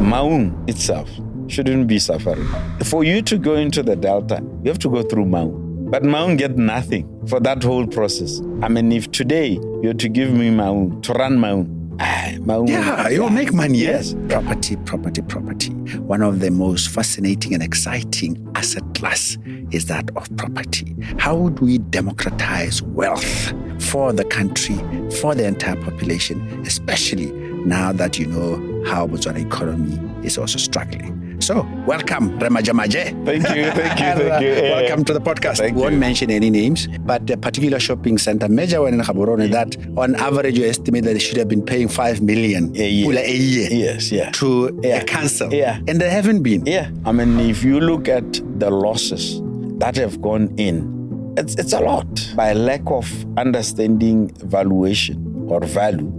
Maun itself shouldn't be suffering. For you to go into the Delta, you have to go through Maun. But Maun get nothing for that whole process. I mean, if today you're to give me Maun, to run Maun, you will make money. Yes. Property. One of the most fascinating and exciting asset class is that of property. How do we democratize wealth for the country, for the entire population, especially now that you know how Botswana economy is also struggling? So, welcome, Maje Maje. Thank you. Welcome to the podcast. Thank Won't you. mention any names, but a particular shopping center, major one in Gaborone, that on average you estimate that they should have been paying 5 million a year. Yes, to a council. Yeah. And they haven't been. Yeah. I mean, if you look at the losses that have gone in, it's a lot. By lack of understanding valuation or value,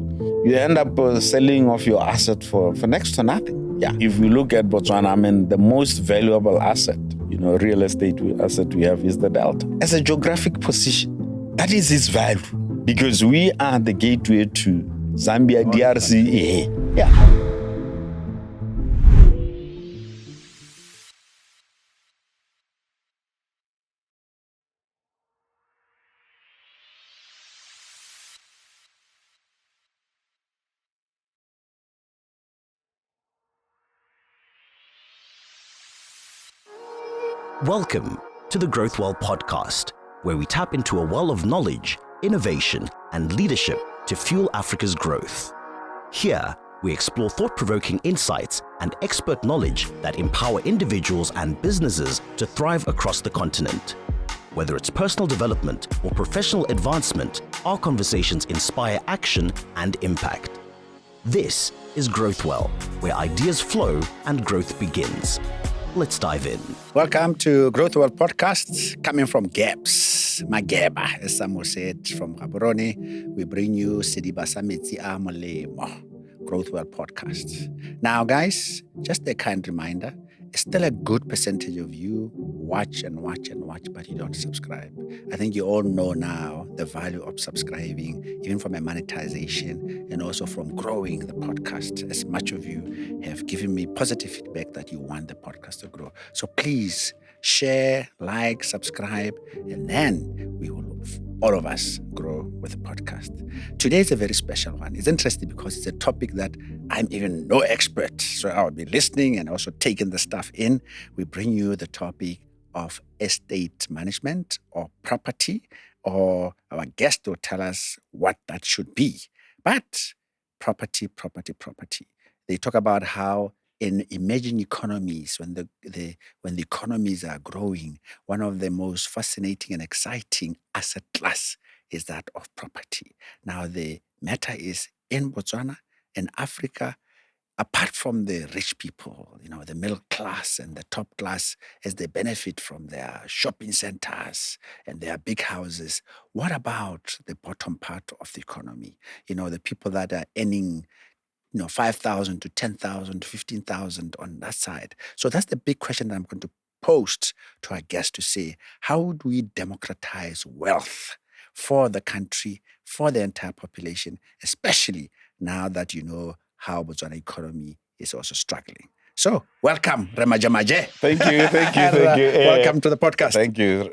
you end up selling off your asset for next to nothing. Yeah. If we look at Botswana, I mean, the most valuable asset, real estate asset we have is the Delta. As a geographic position, that is its value because we are the gateway to Zambia, DRC. Yeah. Welcome to the GrowthWell Podcast, where we tap into a well of knowledge, innovation, and leadership to fuel Africa's growth. Here, we explore thought-provoking insights and expert knowledge that empower individuals and businesses to thrive across the continent. Whether it's personal development or professional advancement, our conversations inspire action and impact. This is GrowthWell, where ideas flow and growth begins. Let's dive in. Welcome to GrowthWell Podcast, coming from Gaps, Mageba, as some will say it, from Gaborone. We bring you Sidiba Samitsi Amolemo, GrowthWell Podcast. Now, guys, just a kind reminder, still a good percentage of you watch, but you don't subscribe. I think you all know now the value of subscribing, even from a monetization and also from growing the podcast. As much of you have given me positive feedback that you want the podcast to grow. So please share, like, subscribe, and then we will all of us grow with the podcast. Today is a very special one. It's interesting because it's a topic that I'm even no expert. So I'll be listening and also taking the stuff in. We bring you the topic of estate management or property, or our guest will tell us what that should be. But property. They talk about how in emerging economies, when the economies are growing, one of the most fascinating and exciting asset class is that of property. Now, the matter is in Botswana and Africa, apart from the rich people, the middle class and the top class, as they benefit from their shopping centers and their big houses, what about the bottom part of the economy? The people that are earning 5,000 to 10,000 to 15,000 on that side. So that's the big question that I'm going to post to our guests to say, how do we democratize wealth for the country, for the entire population, especially now that you know how Botswana economy is also struggling. So, welcome, Maje Maje. Thank you. Welcome to the podcast. Thank you.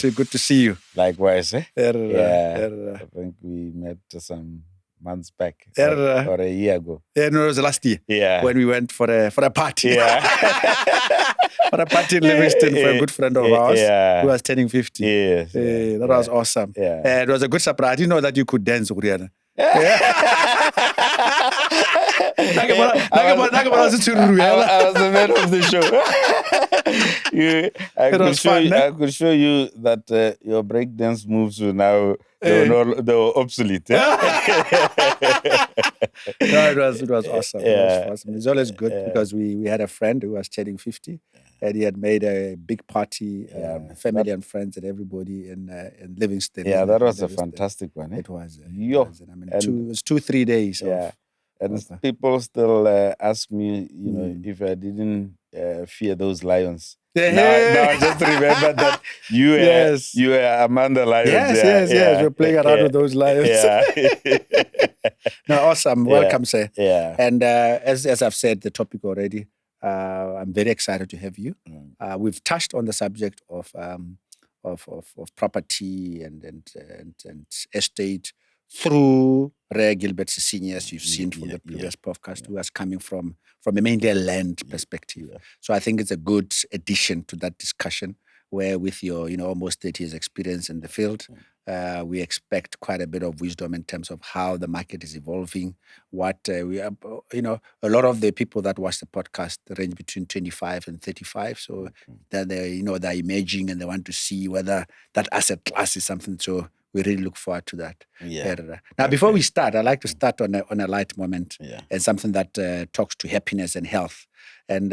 Good to see you. Likewise. I think we met some months back or a year ago. Yeah, no, it was last year. Yeah. When we went for a party. Yeah. For a party in Livingston for a good friend of ours who was turning 50. Yes. That was awesome. Yeah. It was a good surprise. I didn't know that you could dance, Uriana. I was the man of the show. I could show you that your breakdance moves were now they were obsolete. No, it was awesome. Yeah. It was awesome. It's always good because we had a friend who was turning 50 and he had made a big party, family and friends and everybody in Livingston. Yeah, that was a fantastic one. It was. It was 2-3 days. Yeah. And people still ask me, if I didn't fear those lions. Now just remember that you were among the lions. Yes. We're playing around with those lions. Yeah. No, awesome. Welcome, sir. Yeah. And as I've said, the topic already, I'm very excited to have you. We've touched on the subject of property and estate through Ray Gilbert Seniors. You've seen from the previous podcast, who was coming from a mainly land perspective. Yeah. So I think it's a good addition to that discussion, where with your almost 30 years experience in the field, we expect quite a bit of wisdom in terms of how the market is evolving. What we are, a lot of the people that watch the podcast range between 25 and 35, so that they're emerging and they want to see whether that asset class is something. So we really look forward to that. Yeah. Now, before we start, I like to start on a light moment and something that talks to happiness and health. And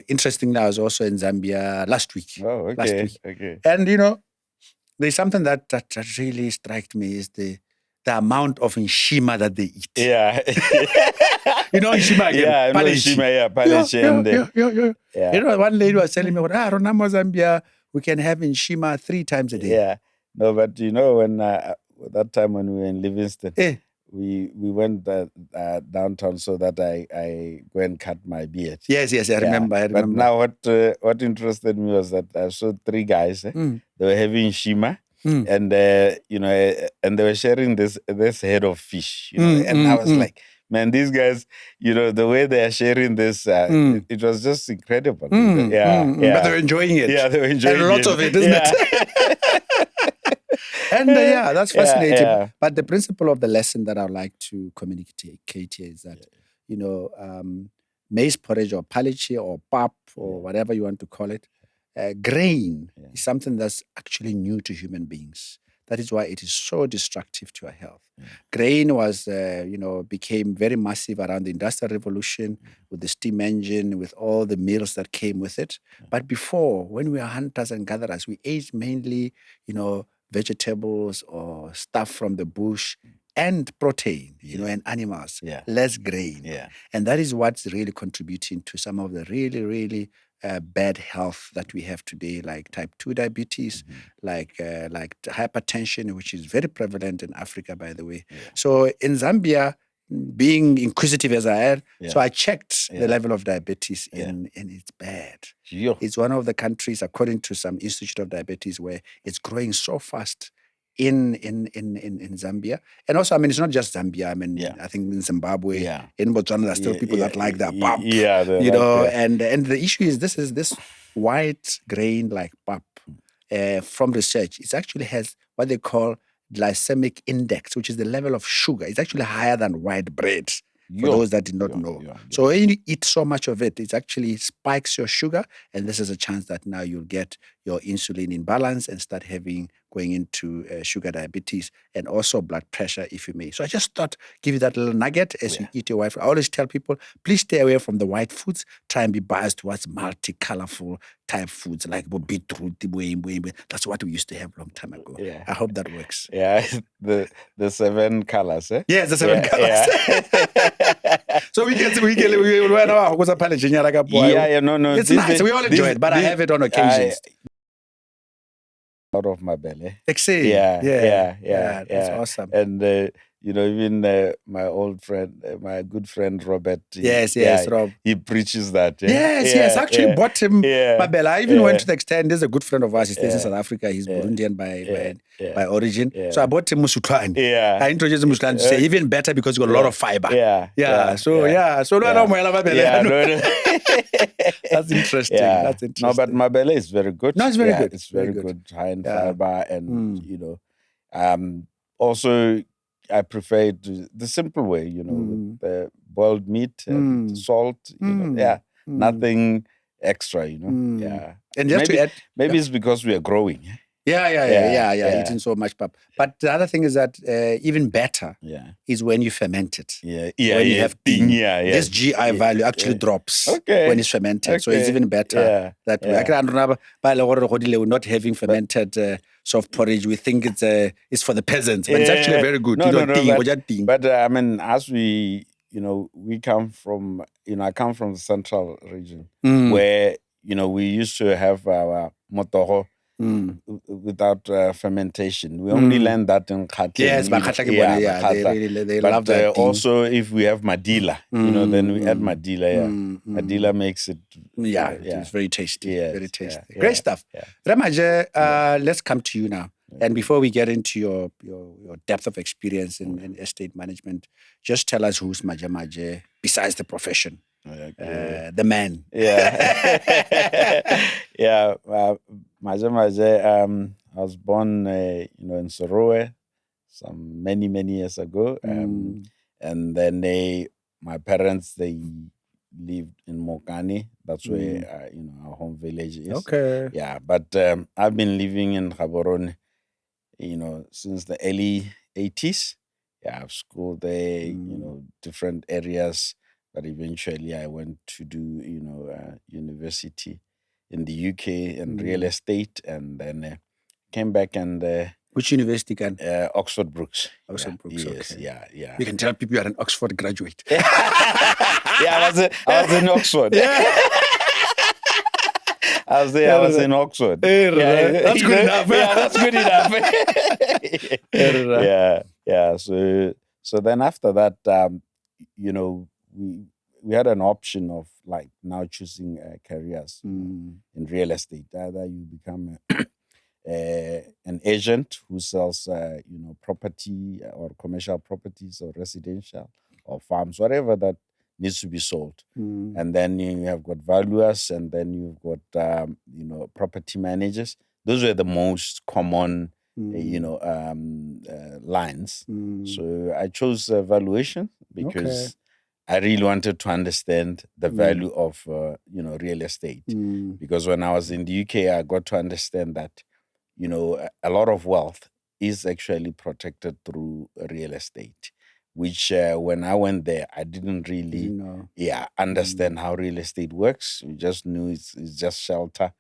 interestingly, I was also in Zambia last week. Oh, okay. Last week. Okay. And there's something that really struck me is the amount of nshima that they eat. Yeah. Nshima again. Yeah, Nshima, yeah. One lady was telling me, Ronamo Zambia, we can have nshima 3 times a day. Yeah. No, but when that time when we were in Livingston, we went downtown so that I go and cut my beard. Yes, I remember. But now what interested me was that I saw 3 guys. They were having shima, and and they were sharing this head of fish. And I was like, man, these guys, the way they are sharing this, it was just incredible. But they're enjoying it. Yeah, they were enjoying it. And lots of it, isn't it? And that's fascinating. Yeah. But the principle of the lesson that I would like to communicate here is that, maize porridge or palichi or pap or whatever you want to call it, grain is something that's actually new to human beings. That is why it is so destructive to our health. Grain was, became very massive around the Industrial Revolution with the steam engine, with all the meals that came with it. But before, when we were hunters and gatherers, we ate mainly, vegetables or stuff from the bush and protein, and animals, less grain. Yeah. And that is what's really contributing to some of the really, really bad health that we have today, like type 2 diabetes, like hypertension, which is very prevalent in Africa, by the way. So in Zambia, being inquisitive as I am, so I checked the level of diabetes and it's bad. It's one of the countries, according to some Institute of Diabetes, where it's growing so fast in Zambia. And also, it's not just Zambia. I think in Zimbabwe, in Botswana, there's still people that like that pap. And the issue is this white grain like pap, from research, it actually has what they call glycemic index, which is the level of sugar. It's actually higher than white bread, for those that did not know. So when you eat so much of it, it actually spikes your sugar, and this is a chance that now you'll get your insulin in balance and start going into sugar diabetes and also blood pressure, if you may. So I just thought, give you that little nugget as you eat your white food. I always tell people, please stay away from the white foods. Try and be biased towards multi-colorful type foods like beetroot. That's what we used to have a long time ago. I hope that works. Yeah, the 7 colors. Yes, the 7 colors. So we get no. It's nice. We all enjoy it, but I have it on occasions. Out of my belly. Yeah. That's awesome. And even my old friend, my good friend Robert. Rob. He preaches that. Yes. Actually bought him my belly. I even went to the extent. There's a good friend of ours. He stays in South Africa. He's Burundian by origin. So I bought him Musutwani. I introduced him Musutwani to say even better because he's got a lot of fiber. So that's interesting. That's interesting. No, but my belly is very good. No, it's very good. It's very good. High in fiber, and also I prefer it the simple way. With the boiled meat and salt. Nothing extra. And just to add, maybe it's because we are growing. Eating so much pap. But the other thing is that even better is when you ferment it. When you have ting. This GI value actually drops when it's fermented. So it's even better. That we're not having fermented soft porridge. We think it's for the peasants, but it's actually very good. But as we come from, I come from the central region where we used to have our motoho without fermentation. We only learned that in Khatleng. Yes, they love But that thing. also if we have madila, then we add madila. Madila makes it. It's very tasty. Yes, very tasty. yeah, Great stuff. Maje, Yeah. let's come to you now. And before we get into your depth of experience in estate management, just tell us who's Maje Maje besides the profession. Okay. The man. Yeah. Maje Maje, I was born, in Sorowe some many years ago, and then my parents they lived in Mokani. That's where our home village is. Okay. Yeah, but I've been living in Gaborone, since the early 80s. Yeah, I've schooled there, different areas. But eventually I went to do, university in the UK in real estate, and then came back and... Which university can? Oxford Brookes. Oxford Brookes, Yes, okay. yeah. You can tell people you are an Oxford graduate. Yeah, I was in Oxford. I was there. I was in Oxford. That's good enough. Yeah, that's good enough. Yeah. So then after that, we had an option of like now choosing careers in real estate. Either you become an agent who sells, property or commercial properties or residential or farms, whatever that needs to be sold. And then you have got valuers, and then you've got, property managers. Those were the most common, lines. So I chose valuation because I really wanted to understand the value of, real estate. Because when I was in the UK, I got to understand that, a lot of wealth is actually protected through real estate, which when I went there, I didn't really understand how real estate works. We just knew it's just shelter.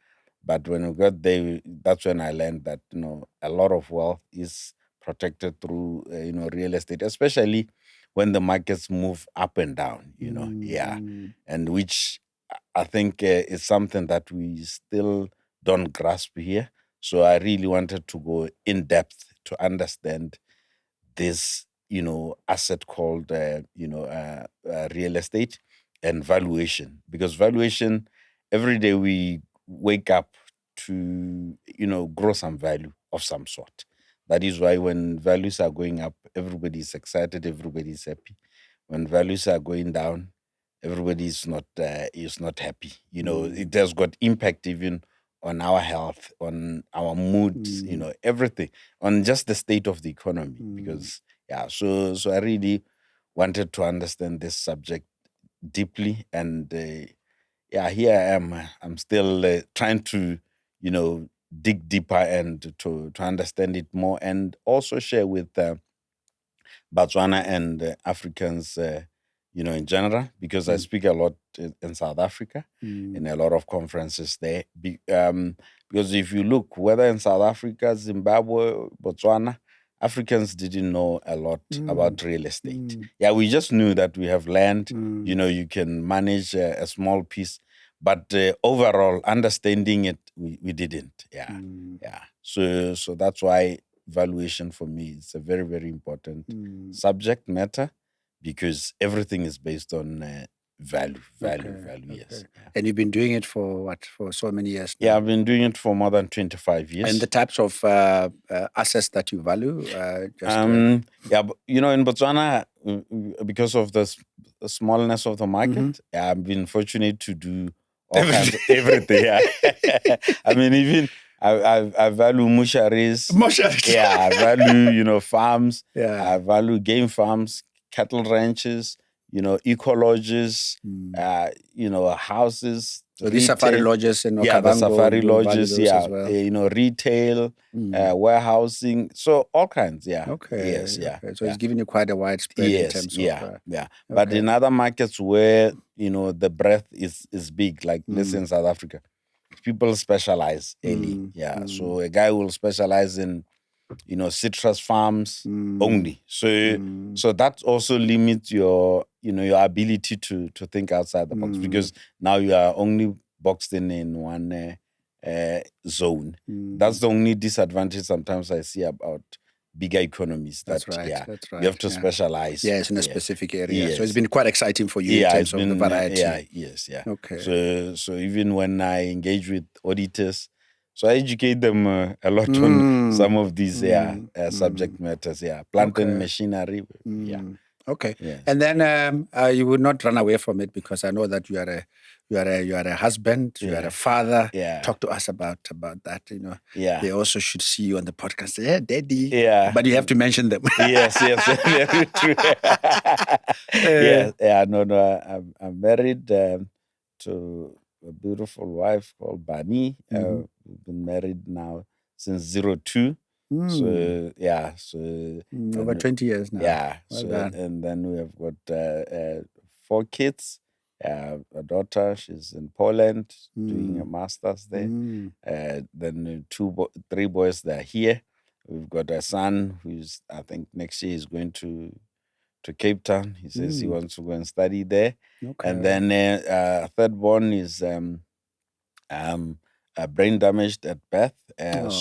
But when we got there, that's when I learned that, a lot of wealth is protected through, real estate, especially when the markets move up and down, and which I think is something that we still don't grasp here. So I really wanted to go in depth to understand this, asset called, real estate and valuation. Because valuation, every day we wake up to, grow some value of some sort. That is why when values are going up, everybody's excited, everybody's happy. When values are going down, everybody is not happy. It has got impact even on our health, on our moods, everything, on just the state of the economy. Because so I really wanted to understand this subject deeply, and here I am. I'm still trying to, dig deeper and to understand it more, and also share with Batswana and Africans, in general, because I speak a lot in South Africa, in a lot of conferences there. Because if you look, whether in South Africa, Zimbabwe, Botswana, Africans didn't know a lot about real estate. Yeah, we just knew that we have land, you can manage a small piece, but overall, understanding it, we didn't. Yeah. So that's why valuation for me is a very, very important subject matter, because everything is based on value, yes. And you've been doing it for so many years now? Yeah, I've been doing it for more than 25 years. And the types of assets that you value? In Botswana, because of the smallness of the market, I've been fortunate to do all kinds of everything. Yeah. I mean, even I value musharies. Yeah, I value, farms. Yeah. I value game farms, cattle ranches, eco-lodges, houses. So these safari lodges in Okavango. Yeah, the safari lodges, as well. Retail, warehousing. So all kinds, yeah. Okay. Yes, yeah. Okay. So it's giving you quite a wide spread in terms of... Yeah. But in other markets where, the breadth is big, like let's say in South Africa, people specialize early. So a guy will specialize in, citrus farms only. So that also limits your, your ability to think outside the box, because now you are only boxed in one zone. That's the only disadvantage sometimes I see about bigger economies. That's right. You have to specialize. Yes, in a specific area. Yes. So it's been quite exciting for you in terms of the variety. Okay. So even when I engage with auditors, so I educate them a lot on some of these subject matters. Plant and machinery. Okay. Yes. And then you would not run away from it, because I know that you are a husband, you are a father. Yeah. Talk to us about that. Yeah. They also should see you on the podcast. Say, hey, Daddy. Yeah. But you have to mention them. Yes, very true. I'm married to a beautiful wife called Bani. We've been married now since 02. So over 20 years now. Yeah. Well and then we have got 4 kids. A daughter, she's in Poland doing a master's there. Then 3 boys that are here. We've got a son who's, I think next year is going to Cape Town. He says he wants to go and study there. Okay. And then third born is brain damaged at birth.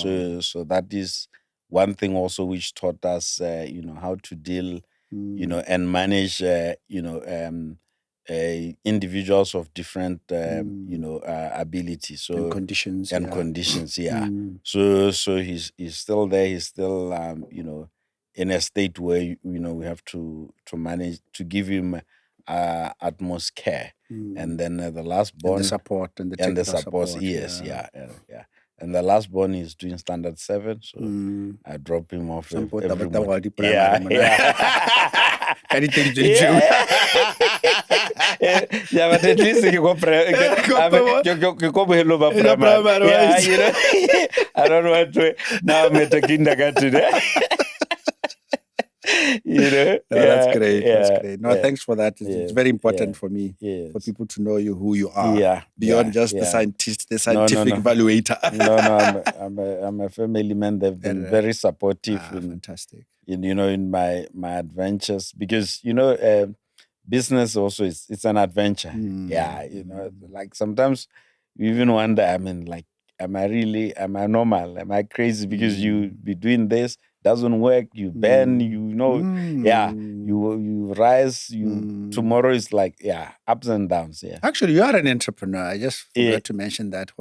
So that is one thing also which taught us, how to deal, and manage, individuals of different, abilities. So and conditions. Conditions. So he's still there. He's still, in a state where we have to manage to give him utmost care. And then the last born, and the support and the support. Yes, yeah. And the last born is doing standard 7, so I drop him off every morning. Anything to do. Yeah, but at least you go primary. I don't want to. Now I'm at a kindergarten. That's great. That's great. No, thanks for that. It's very important for me, for people to know who you are, beyond just the scientist, the scientific evaluator. I'm a family man. They've been very supportive. Fantastic. In my adventures, because business also it's an adventure. Like sometimes you even wonder, am I normal? Am I crazy? Because you be doing this, doesn't work, you burn, you rise, tomorrow is like, ups and downs. Actually, you are an entrepreneur. I just forgot to mention that.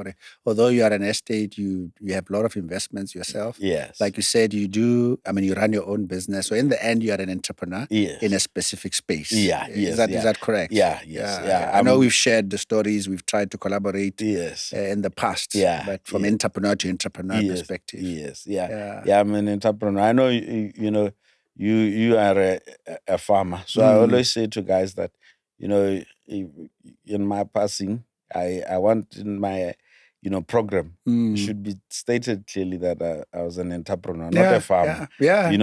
Although you are an estate, you have a lot of investments yourself. Yes. Like you said, you run your own business. So in the end, you are an entrepreneur in a specific space. Is that correct? Yeah. I know we've shared the stories, we've tried to collaborate in the past, but from entrepreneur to entrepreneur perspective. I'm an entrepreneur. I know, you are a farmer. So I always say to guys that, in my passing, I want in my, program, it should be stated clearly that I was an entrepreneur, not a farmer. Maybe,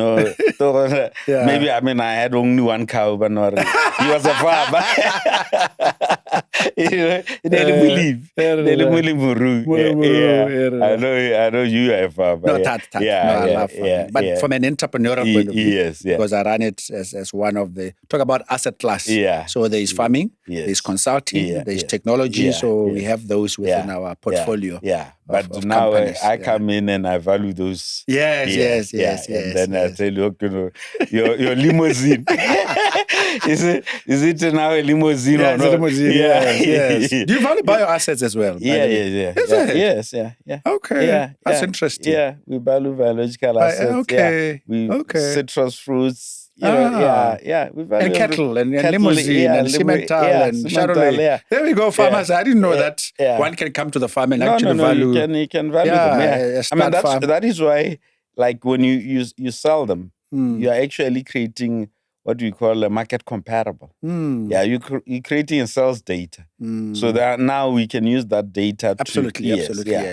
I had only 1 cow, but not, he was a farmer. They believe. I know you are a farmer. I love farming. But from an entrepreneurial point of view, because I run it as one of the, talk about asset class. So there is farming, there's consulting, there's technology. So we have those within our portfolio. But now I come in and I value those. Yes. And then I tell you, your limousine. Is it now a limousine or not? Limousine, yes. Do you value bioassets as well? Yes. Okay. That's interesting. Yeah, we value biological assets. Okay. Citrus fruits. We value and cattle and limousine and Simmental and Chevrolet. There we go, farmers. I didn't know that one can come to the farm and actually value. You can value them. That is why, like when you sell them, you are actually creating what we call a market comparable. You're creating sales data. So that now we can use that data. Absolutely.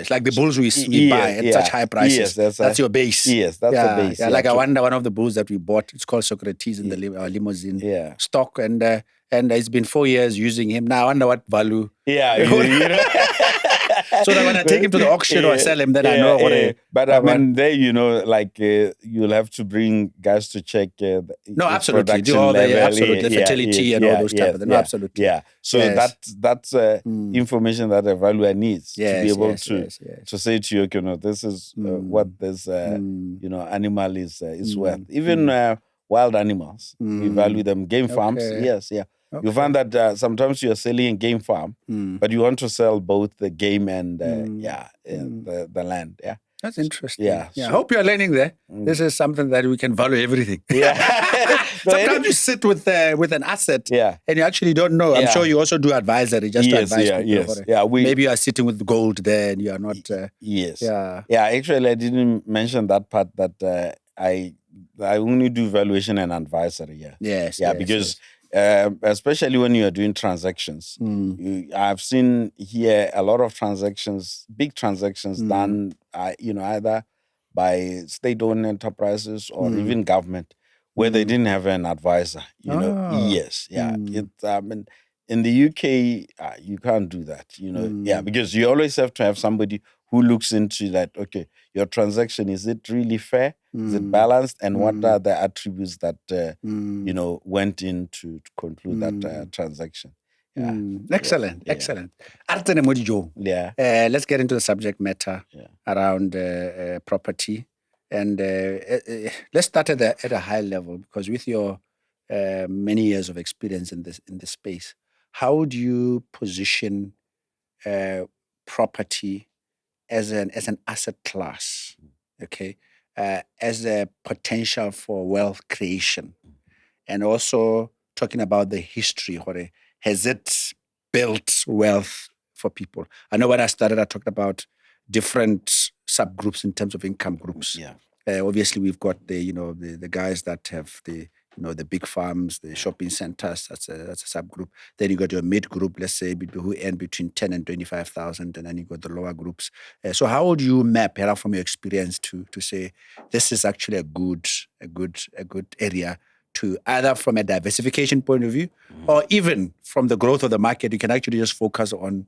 Like the bulls we buy at such high prices. That's your base. Yes, that's the base. Like I wonder, one of the bulls that we bought, it's called Socrates in the limousine stock, and it's been 4 years using him. Now I wonder what value. So that when I take him to the auction or I sell him, then I know what But I mean, there, like you'll have to bring guys to check no, its absolutely. production Do all the level. absolutely fertility and all those stuff. No, absolutely. Yeah. So that's information that a valuer needs to be able to say to you, okay, no, this is what this animal is worth. Even wild animals, we value them. Game farms, Okay. You find that sometimes you're selling a game farm, but you want to sell both the game and the land. Yeah. That's interesting. Yeah. I hope you're learning there. This is something that we can value everything. Yeah. Sometimes you sit with an asset and you actually don't know. I'm sure you also do advisory just to advise people. Yes. Maybe you are sitting with gold there and you are not. Yes. Yeah. Actually, I didn't mention that part that I only do valuation and advisory. Because especially when you are doing transactions, I've seen here a lot of transactions, big transactions done, either by state-owned enterprises or even government, where they didn't have an advisor. Yes, in the UK, you can't do that. Because you always have to have somebody who looks into that. Okay, your transaction, is it really fair? Is it balanced? And what are the attributes that went in to conclude that transaction? Excellent. Artene Modijo. Let's get into the subject matter around property, and let's start at a high level, because with your many years of experience in this space, how do you position property as an asset class? Okay. As a potential for wealth creation, and also talking about the history. Has it built wealth for people? I know when I started, I talked about different subgroups in terms of income groups. Obviously, we've got the guys that have the big farms, the shopping centers. That's a subgroup. Then you got your mid group, let's say, who earn between 10 and 25,000, and then you got the lower groups. So how would you map it out from your experience to say this is actually a good area to, either from a diversification point of view or even from the growth of the market? You can actually just focus on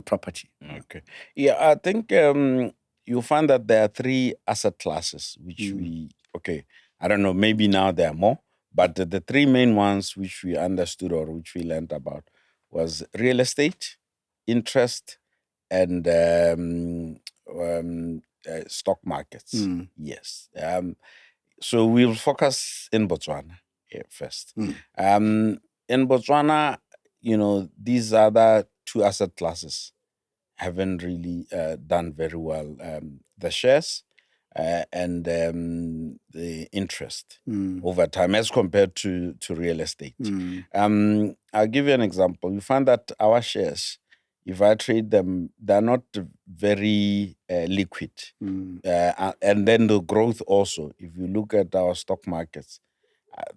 property. Okay. I think you'll find that there are three asset classes which I don't know, maybe now there are more. But the three main ones which we understood or which we learned about was real estate, interest, and stock markets. Yes. So we'll focus in Botswana first. In Botswana, these other two asset classes haven't really done very well. The shares and the interest over time as compared to real estate. I'll give you an example. You find that our shares, if I trade them, they're not very liquid. And then the growth also, if you look at our stock markets,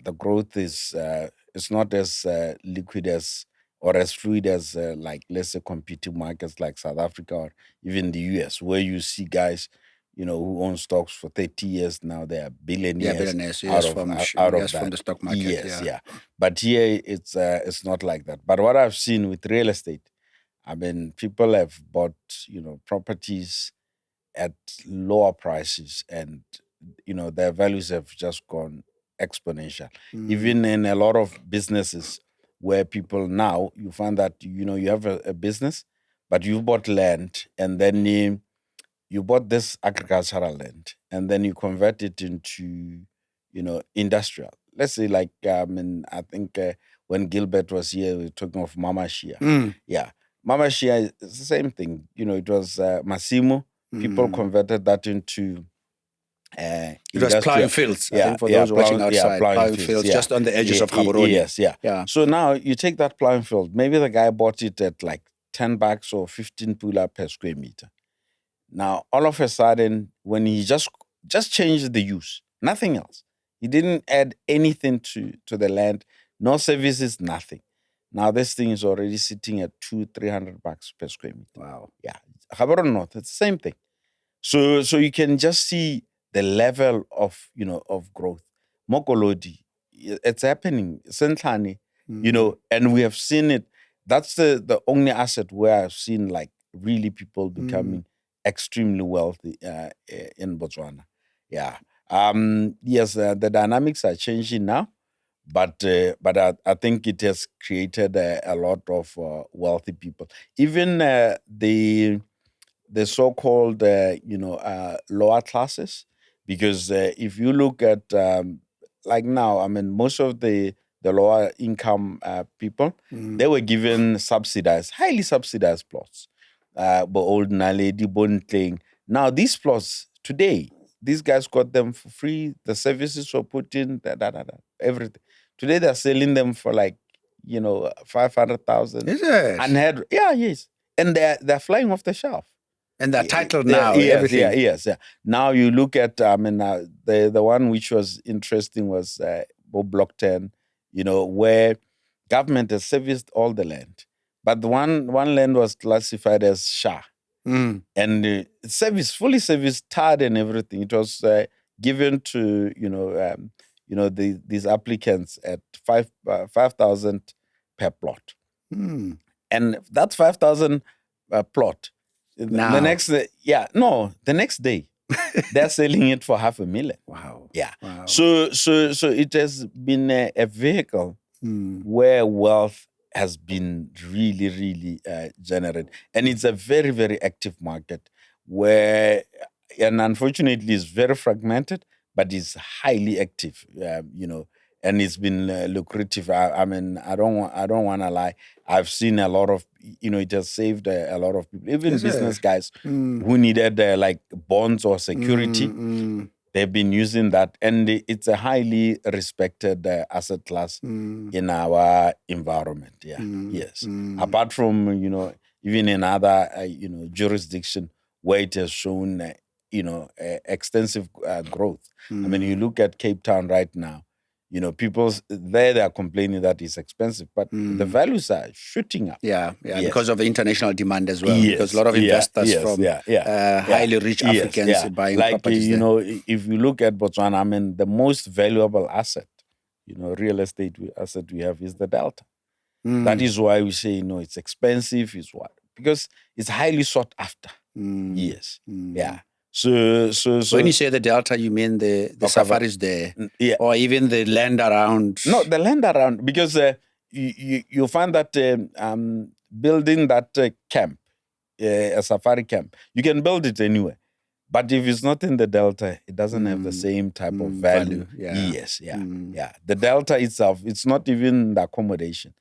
the growth is not as liquid as or as fluid as like, let's say, competing markets like South Africa or even the US, where you see guys who own stocks for 30 years now. They are billionaires, out of from the stock market. Yes. But here it's not like that. But what I've seen with real estate, I mean, people have bought properties at lower prices, and their values have just gone exponential. Even in a lot of businesses where people now, you find that you have a business, but you bought land, and then you bought this agricultural land, and then you convert it into, industrial. Let's say, like, I think when Gilbert was here, we were talking of Mama Shia. Yeah. Mama Shia is the same thing. It was Massimo. People converted that into it was plowing fields. I think for those watching outside, plowing fields just on the edges of Gaborone. Yes. So now you take that plowing field. Maybe the guy bought it at like $10 or 15 pula per square meter. Now, all of a sudden, when he just changed the use, nothing else. He didn't add anything to the land, no services, nothing. Now this thing is already sitting at $200-300 per square meter. Wow. Yeah. Gaborone North, it's the same thing. So you can just see the level of growth. Mokolodi, it's happening. Sentlani, and we have seen it. That's the only asset where I've seen like really people becoming extremely wealthy in Botswana. Yeah. Yes, the dynamics are changing now, but I think it has created a lot of wealthy people. Even the so-called lower classes, because if you look at like now, I mean, most of the lower income people, they were given subsidized, highly subsidized plots. But old Naledi Bontleng. Now these plots today, these guys got them for free. The services were put in, everything. Today they're selling them for like 500,000. Is it? Unheard, yeah, yes, and they're flying off the shelf. And the title Yeah, now, yes, everything. Yeah. Now you look at, the one which was interesting was Block 10, where government has serviced all the land, but the one land was classified as Shah, and fully serviced, tarred and everything. It was given to these applicants at 5,000 per plot, and that 5,000 plot. Now. The next day, they're selling it for 500,000. Wow. Yeah. Wow. So it has been a vehicle where wealth has been really, really generated, and it's a very, very active market where, and unfortunately, it's very fragmented, but it's highly active. And it's been lucrative. I mean, I don't want to lie. I've seen a lot of, it has saved a lot of people, even business guys who needed like bonds or security. They've been using that, and it's a highly respected asset class in our environment. Yeah, yes. Apart from even in other jurisdiction where it has shown extensive growth. I mean, you look at Cape Town right now. People they are complaining that it's expensive, but the values are shooting up. Yeah, Yes. because of the international demand as well. Yes, Because a lot of investors from highly rich Yes, Africans buying like, properties there. if you look at Botswana, I mean, the most valuable asset, real estate asset we have is the Delta. That is why we say, it's expensive. Is what? Because it's highly sought after. Yes. Yeah. So when you say the Delta, you mean the safaris there, or even the land around? No, the land around, because you find that building that camp, a safari camp, you can build it anywhere. But if it's not in the Delta, it doesn't have the same type of value. Yeah. Yes, yeah. The Delta itself, it's not even the accommodation.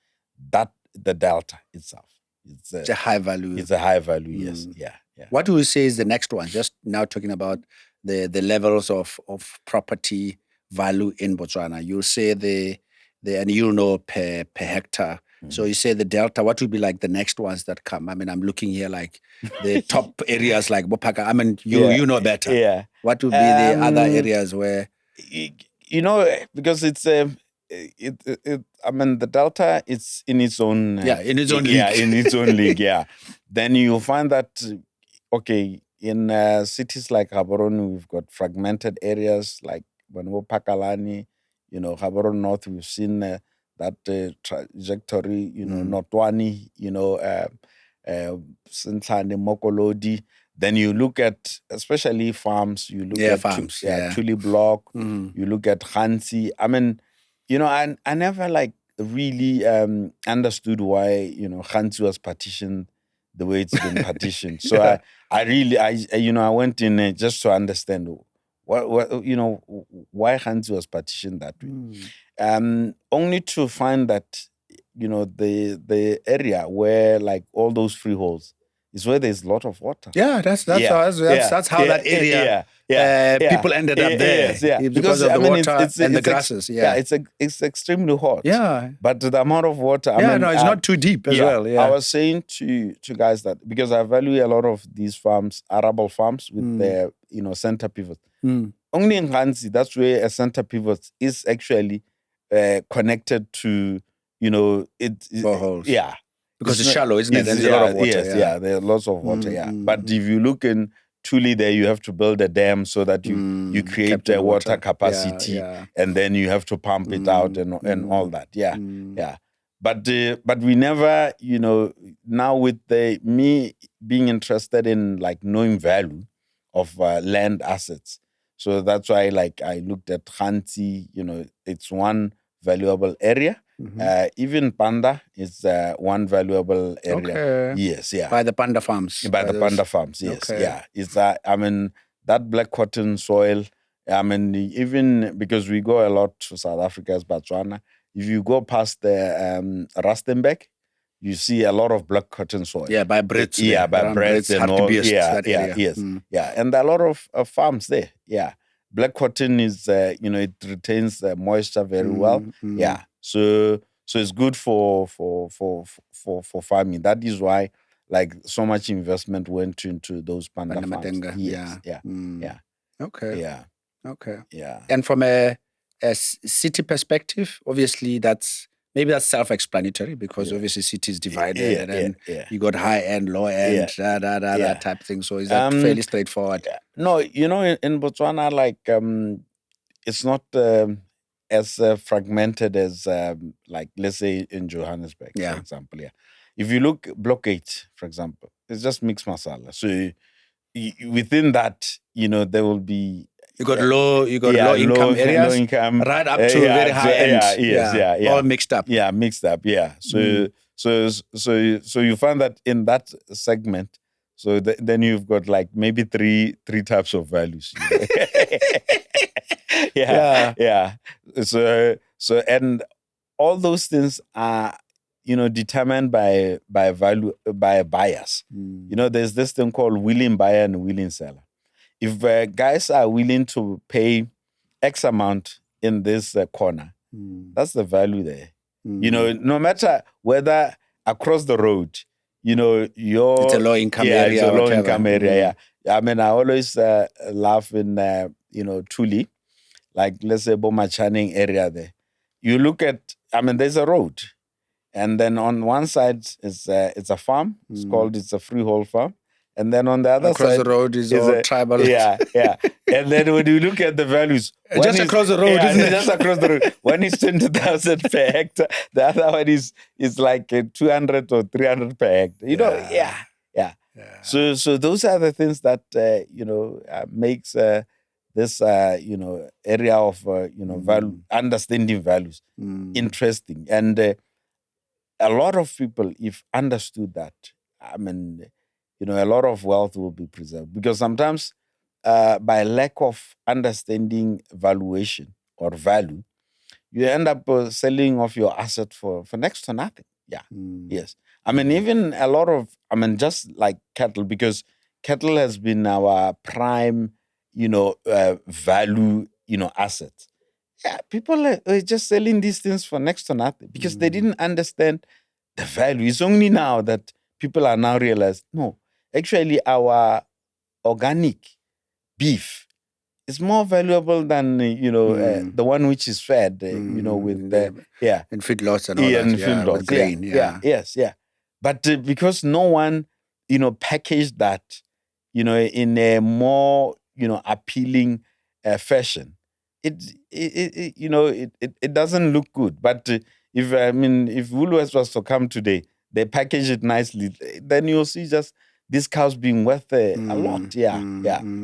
That the Delta itself, it's a high value. It's a high value. Yes, yeah. What do we say is the next one? Just now talking about the levels of property value in Botswana. You say and per hectare. So you say the Delta. What would be like the next ones that come? I mean, I'm looking here like the top areas like Bopaka. I mean, you know better. Yeah. What would be the other areas where? Because it's I mean, the Delta, it's in its own in its own league. Yeah, in its own league. Yeah. Then you find that in cities like Gaborone, we've got fragmented areas like Pakalani, Gaborone North. We've seen that trajectory. Notwani, Sintlane, Mokolodi. Then you look at, especially farms, you look at farms, Tuli Block, you look at Hansi. I mean, I never really understood why, Hansi was partitioned the way it's been partitioned. So I went in just to understand why Hansi was partitioned that way. Only to find that, the area where all those freeholds is where there's a lot of water. Yeah, that's how that area. People ended up there. Yes, because of the water and the grasses. It's extremely hot. Yeah, but the amount of water. It's not too deep as well. Yeah, I was saying to guys that because I value a lot of these farms, arable farms with their center pivot. Only in Hansi, that's where a center pivot is actually connected to boreholes. Yeah. Because it's shallow, isn't it? There's a lot of water. Yes, there's lots of water, But if you look in Tuli there, you have to build a dam so that you create a water capacity, and then you have to pump it out and all that. Yeah. But we never, now with me being interested in like knowing value of land assets. So that's why like I looked at Khanti, it's one valuable area. Even Panda is one valuable area. Okay. Yes, yeah. By the panda farms. By the panda farms, yes, Okay. yeah. It's that that black cotton soil. Even because we go a lot to South Africa as Batswana, if you go past the Rustenburg, you see a lot of black cotton soil. Yeah, by Brits. Yeah, by Brits and all. Yeah, yes. Yeah, and there are a lot of farms there. Yeah. Black cotton is, it retains moisture very well. Yeah. So it's good for farming. That is why like so much investment went into those panda farms. Yes. Yeah. Yeah. Okay. Yeah. Okay. Yeah. And from a city perspective, obviously that's self-explanatory because obviously city is divided and then you got high end, low end, type thing. So is that fairly straightforward? No, in Botswana, like it's not as fragmented as like let's say in Johannesburg, for example. Yeah, if you look Block 8, for example, it's just mixed masala. So within that, there will be you got low income areas, low income, right up to very high end. All mixed up. Yeah, mixed up. Yeah. So you find that in that segment. So then you've got like maybe three types of values. Yeah. So and all those things are determined by value by buyers. There's this thing called willing buyer and willing seller. If guys are willing to pay X amount in this corner, that's the value there. No matter whether across the road, it's a low income area. It's a low income area. Yeah. I mean, I always laugh in Tuli, like let's say Boma Channing area there. You look at, there's a road, and then on one side it's a farm. It's a freehold farm. And then on the other across side, the road is all tribal. Yeah. And then when you look at the values, just across the road, isn't it? Just across the road. One is 20,000 per hectare. The other one is like 200 or 300 per hectare. Yeah. So those are the things that makes this area of value, understanding values interesting, and a lot of people, if understood that, a lot of wealth will be preserved, because sometimes by lack of understanding valuation or value, you end up selling off your asset for next to nothing. Yeah. Yes. Even a lot of, just like cattle, because cattle has been our prime, value, asset. Yeah. People are just selling these things for next to nothing because they didn't understand the value. It's only now that people are now realized, no, actually our organic beef is more valuable than the one which is fed with in feedlots and all that, and feedlots, with grain. Yes. But because no one packaged that in a more appealing fashion, it doesn't look good. But if Woolworths was to come today, they package it nicely, then you'll see just these cows being worth a lot. Yeah.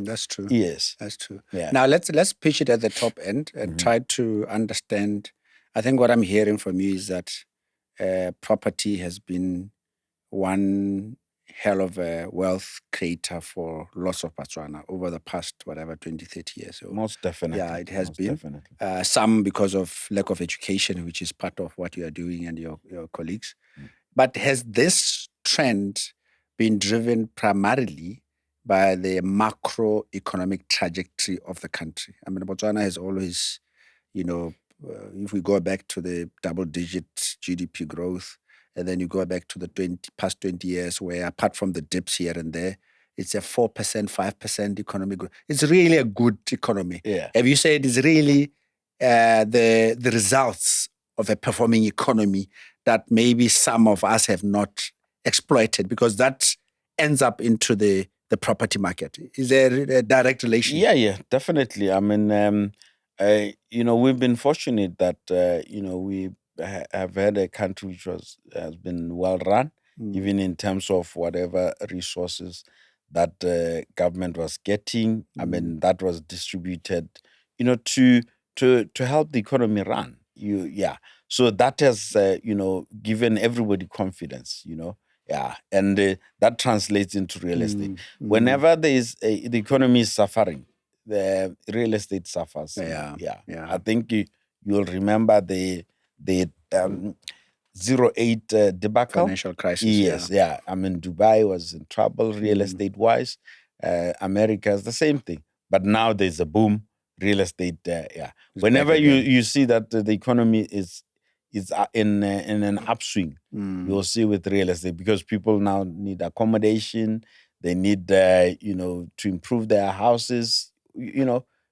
That's true. Yes. That's true. Yeah. Now let's pitch it at the top end and try to understand. I think what I'm hearing from you is that property has been one hell of a wealth creator for lots of Botswana over the past, 20, 30 years. So, most definitely. Yeah, it has been. Definitely. Some because of lack of education, which is part of what you are doing and your colleagues. But has this trend been driven primarily by the macroeconomic trajectory of the country? Botswana has always, if we go back to the double-digit GDP growth, and then you go back to the past 20 years where, apart from the dips here and there, it's a 4%, 5% economic growth. It's really a good economy. Yeah. Have you said it's really the results of a performing economy that maybe some of us have not exploited, because that ends up into the property market? Is there a direct relation? Yeah, definitely. We've been fortunate that we have had a country which has been well run, even in terms of whatever resources that government was getting. I mean, that was distributed, to help the economy run. So that has, given everybody confidence. And that translates into real estate. Whenever the economy is suffering, the real estate suffers. Yeah. I think you'll remember the 08 debacle. Financial crisis. Yes, yeah. I mean, Dubai was in trouble real estate wise. America is the same thing. But now there's a boom real estate. Whenever you see that the economy is in an upswing, you'll see with real estate, because people now need accommodation. They need to improve their houses.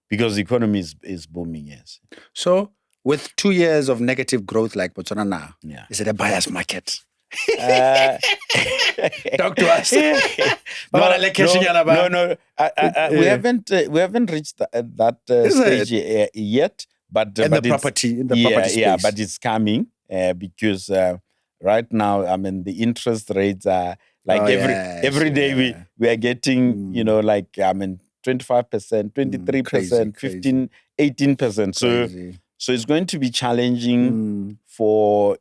Because the economy is booming. Yes. So, with 2 years of negative growth like Botswana now, is it a buyer's market? Talk to us. No. We haven't reached that stage yet. But in the property space. But it's coming because right now, I mean, the interest rates are like every day we are getting 25%, 23%, 15%, 18%. So it's going to be challenging for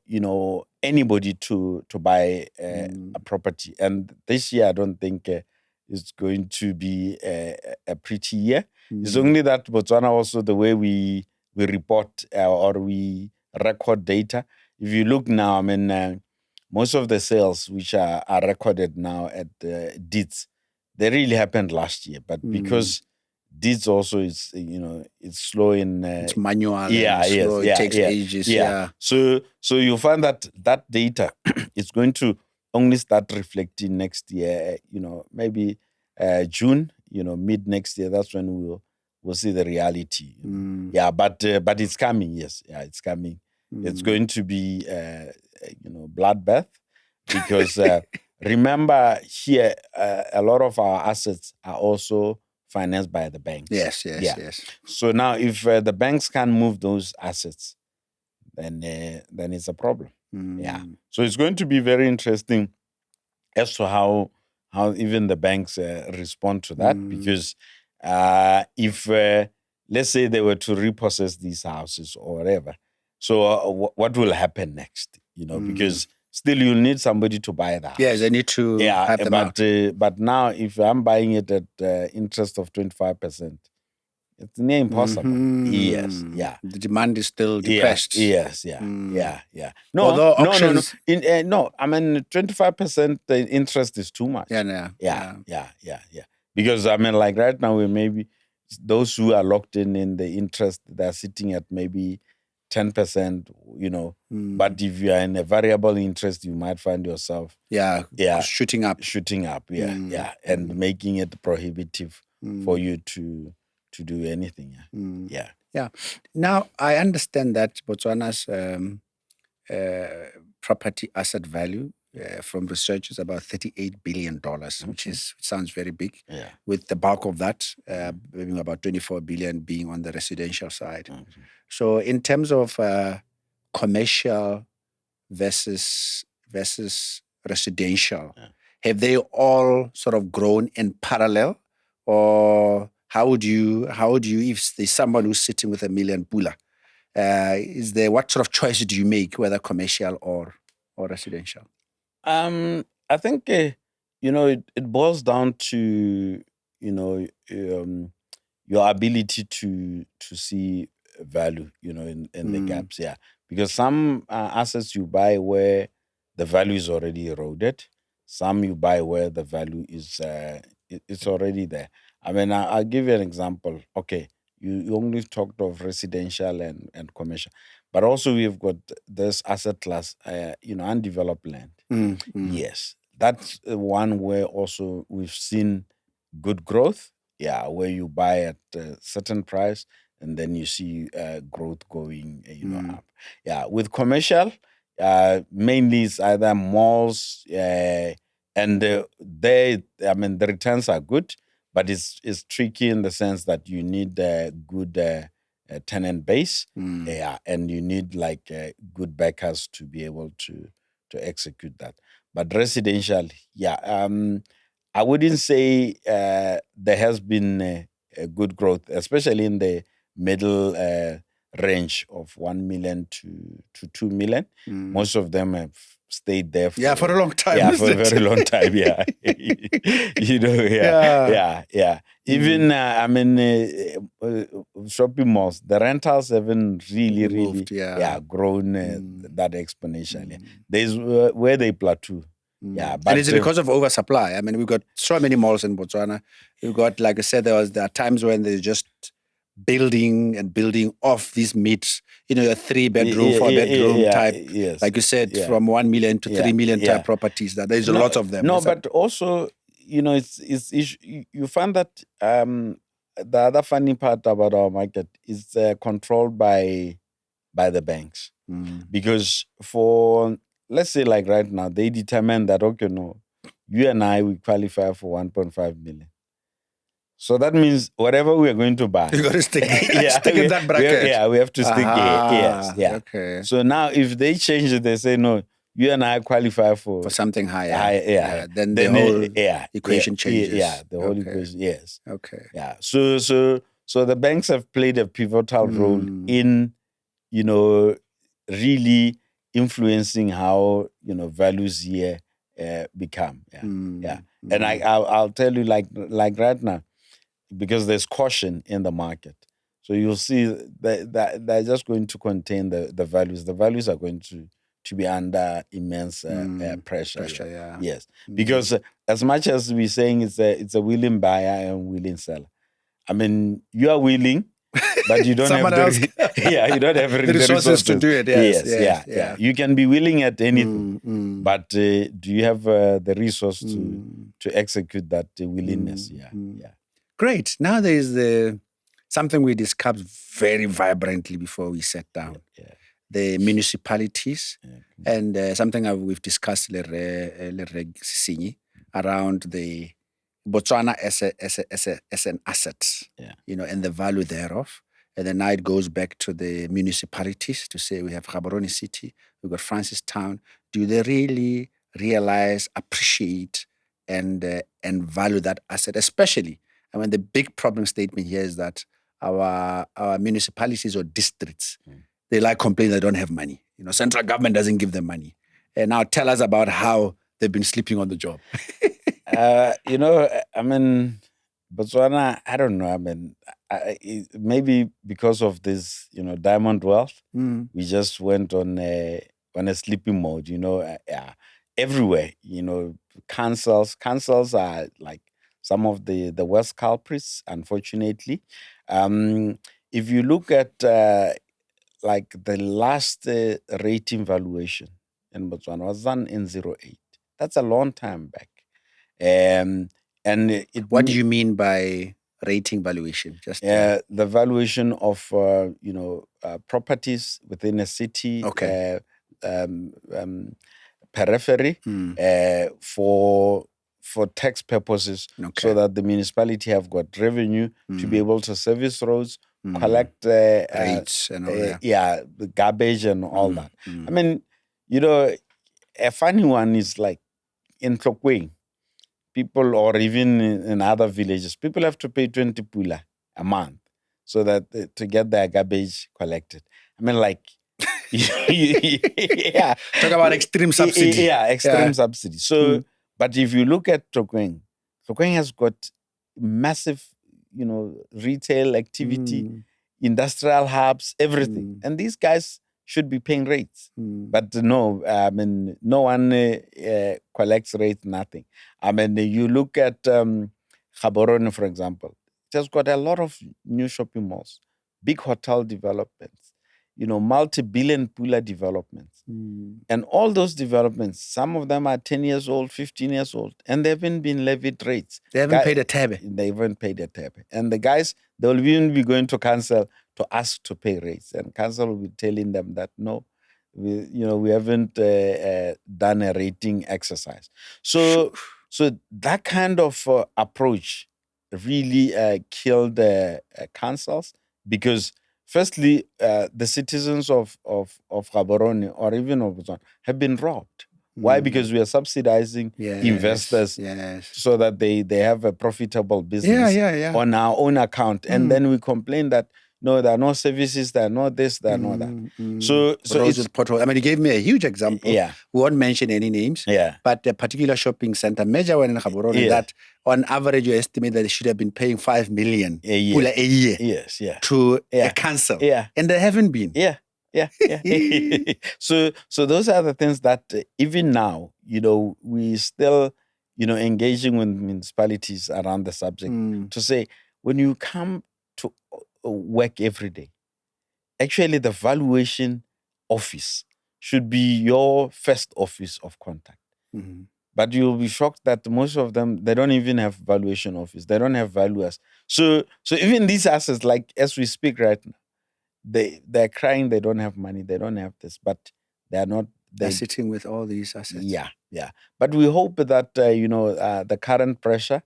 anybody to buy a property. And this year, I don't think it's going to be a pretty year. It's only that Botswana also, the way we report or we record data. If you look now, I mean, most of the sales which are recorded now at deeds, they really happened last year. But because deeds also is, it's slow in... it's manual. Slow. It takes ages. Yeah. So you find that data is going to only start reflecting next year, maybe June, mid next year. That's when we'll see the reality. Yeah, but it's coming. Yes, yeah, it's coming. It's going to be bloodbath, because remember here a lot of our assets are also financed by the banks. Yes. So now, if the banks can't move those assets, then it's a problem. Yeah. So it's going to be very interesting as to how even the banks respond to that, because if let's say they were to repossess these houses or whatever, so what will happen next? Because still you'll need somebody to buy that. Yes, they need to have them out. But now, if I'm buying it at interest of 25%, it's near impossible. Yes, yeah. The demand is still depressed. Yes. No, although auctions... no. I mean, 25% the interest is too much. Yeah. Because I mean, like right now, we maybe those who are locked in the interest, they're sitting at maybe 10%. But if you are in a variable interest, you might find yourself shooting up. And making it prohibitive for you to do anything. Yeah. Now, I understand that Botswana's property asset value from research is about $38 billion, which sounds very big. Yeah. With the bulk of that being about $24 billion being on the residential side. So, in terms of commercial versus residential, have they all sort of grown in parallel, or how would you, if there's someone who's sitting with $1 million pula, what sort of choice do you make, whether commercial or residential? I think it boils down to your ability to see value, in the gaps. Yeah, because some assets you buy where the value is already eroded. Some you buy where the value is it's already there. I mean, I'll give you an example. Okay, you only talked of residential and commercial, but also we've got this asset class, undeveloped land. Yes, that's one where also we've seen good growth. Yeah, where you buy at a certain price and then you see growth going, up. Yeah, with commercial, mainly it's either malls, and the returns are good. But it's tricky in the sense that you need a good tenant base, and you need good backers to be able to execute that. But residential, I wouldn't say there has been a good growth, especially in the middle range of 1 million to 2 million. Most of them have stayed there for a long time. Yeah, for a very long time. Yeah, Even shopping malls, the rentals haven't really Moved, grown that exponentially. There's where they plateau. Yeah, but and is it because of oversupply? I mean, we've got so many malls in Botswana. We've got, like I said, there are times when they're just building off these meets, a 3-bedroom, 4-bedroom type. Yes. Like you said, from 1 million to 3 million type properties. That there's a lot of them. No, but also, it's you find that the other funny part about our market is controlled by the banks, because for, let's say, like right now, they determine that, okay, no, you and I, we qualify for 1.5 million. So that means whatever we are going to buy, you got to stick, stick in that bracket. We have to stick here. Yes. Okay. So now, if they change it, they say, no, you and I qualify for something higher. Then the whole equation changes. The whole equation. Yes. Okay. Yeah. So the banks have played a pivotal role in, really influencing how values here become. And I'll tell you, like right now, because there's caution in the market, so you'll see that they're just going to contain the values. The values are going to be under immense pressure. Yes, because as much as we're saying it's a willing buyer and willing seller, I mean, you are willing, but you don't have you don't have the resources to do it. Yes. You can be willing at anything, but do you have the resource to execute that willingness? Great. Now there is something we discussed very vibrantly before we sat down. The municipalities and something we've discussed around the Botswana as an asset, and the value thereof. And then now it goes back to the municipalities to say we have Gaborone City, we've got Francistown. Do they really realize, appreciate, and value that asset? Especially, I mean, the big problem statement here is that our municipalities or districts, they like complaining they don't have money. Central government doesn't give them money. And now tell us about how they've been sleeping on the job. I mean, Botswana, I don't know. I mean, maybe because of this, diamond wealth, we just went on a sleeping mode. Everywhere. Councils are like some of the worst culprits, unfortunately. If you look at like the last rating valuation in Botswana was done in 08. That's a long time back. What do you mean by rating valuation? Just the valuation of properties within a city, periphery, for tax purposes, so that the municipality have got revenue to be able to service roads, collect rates and all that. The garbage and all that. I mean, a funny one is like in Tlokweng, people, or even in other villages, people have to pay 20 pula a month so that to get their garbage collected. I mean, like, talk about extreme subsidy. Extreme subsidy. So, but if you look at Tlokweng has got massive, retail activity, industrial hubs, everything, and these guys should be paying rates. But no, I mean, no one collects rates, nothing. I mean, you look at Gaborone, for example, it has got a lot of new shopping malls, big hotel developments, multi-billion pula developments. And all those developments, some of them are 10 years old, 15 years old, and they haven't been levied rates. They haven't paid a tab. They haven't paid a tab. And the guys, they'll even be going to council to ask to pay rates. And council will be telling them that, no, we haven't done a rating exercise. So that kind of approach really killed councils, because firstly, the citizens of Gaborone or even of Botswana have been robbed Why? Because we are subsidizing investors so that they have a profitable business on our own account. And then we complain that, no, there are no services, there are no this, there are no that. So roads with potholes. I mean, you gave me a huge example. Yeah. We won't mention any names. Yeah. But a particular shopping center, major one in Gaborone, that on average you estimate that they should have been paying 5 million a year. To a council. And they haven't been. Yeah. So those are the things that even now, we still, engaging with municipalities around the subject to say, when you come to work every day, actually the valuation office should be your first office of contact. But you'll be shocked that most of them, they don't even have valuation office. They don't have valuers. So even these assets, like as we speak right now, they're crying they don't have money, they don't have this, but they're not. They're sitting with all these assets. Yeah. But we hope that, the current pressure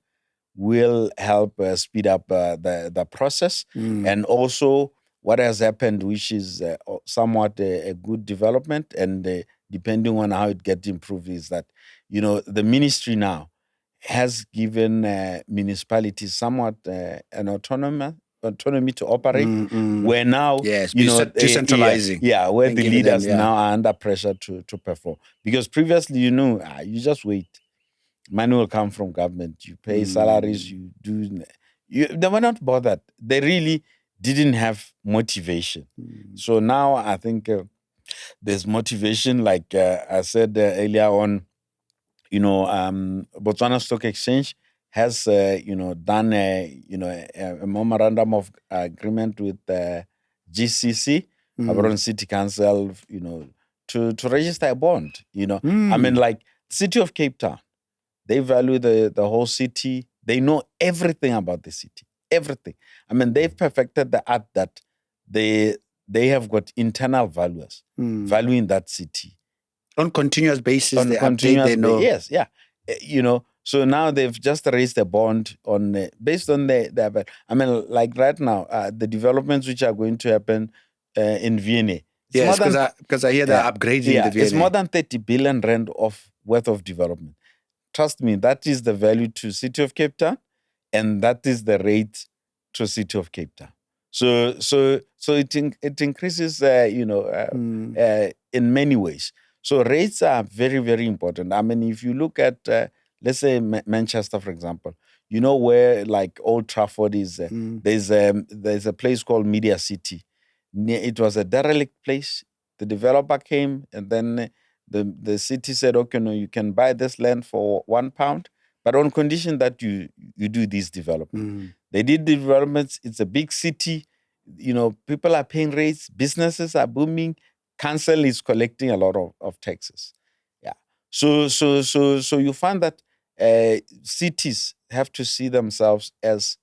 will help speed up the process. And also what has happened, which is somewhat a good development, and depending on how it gets improved, is that, the ministry now has given municipalities somewhat an autonomy to operate, where now, decentralizing. Where the leaders now are under pressure to perform. Because previously, you just wait. Money will come from government. You pay salaries, they were not bothered. They really didn't have motivation. So now I think there's motivation, like I said earlier on, Botswana Stock Exchange has, done a memorandum of agreement with GCC, Gaborone City Council, to register a bond. I mean, like City of Cape Town, they value the whole city. They know everything about the city, everything. I mean, they've perfected the art that they have got internal valuers valuing that city on continuous basis. They update, they know. Yes, yeah. So now they've just raised a bond on based on the I mean, like right now, the developments which are going to happen in Vienna. Yes, because I hear they're upgrading the Vienna. It's more than 30 billion rand worth of development. Trust me, that is the value to City of Cape Town, and that is the rate to City of Cape Town. So it increases, in many ways. So rates are very, very important. I mean, if you look at, let's say Manchester, for example, where like Old Trafford is, there's a place called Media City. It was a derelict place. The developer came, and then the city said, okay, no, you can buy this land for £1, but on condition that you do this development. They did the developments. It's a big city. People are paying rates. Businesses are booming. Council is collecting a lot of taxes. Yeah. So you find that cities have to see themselves as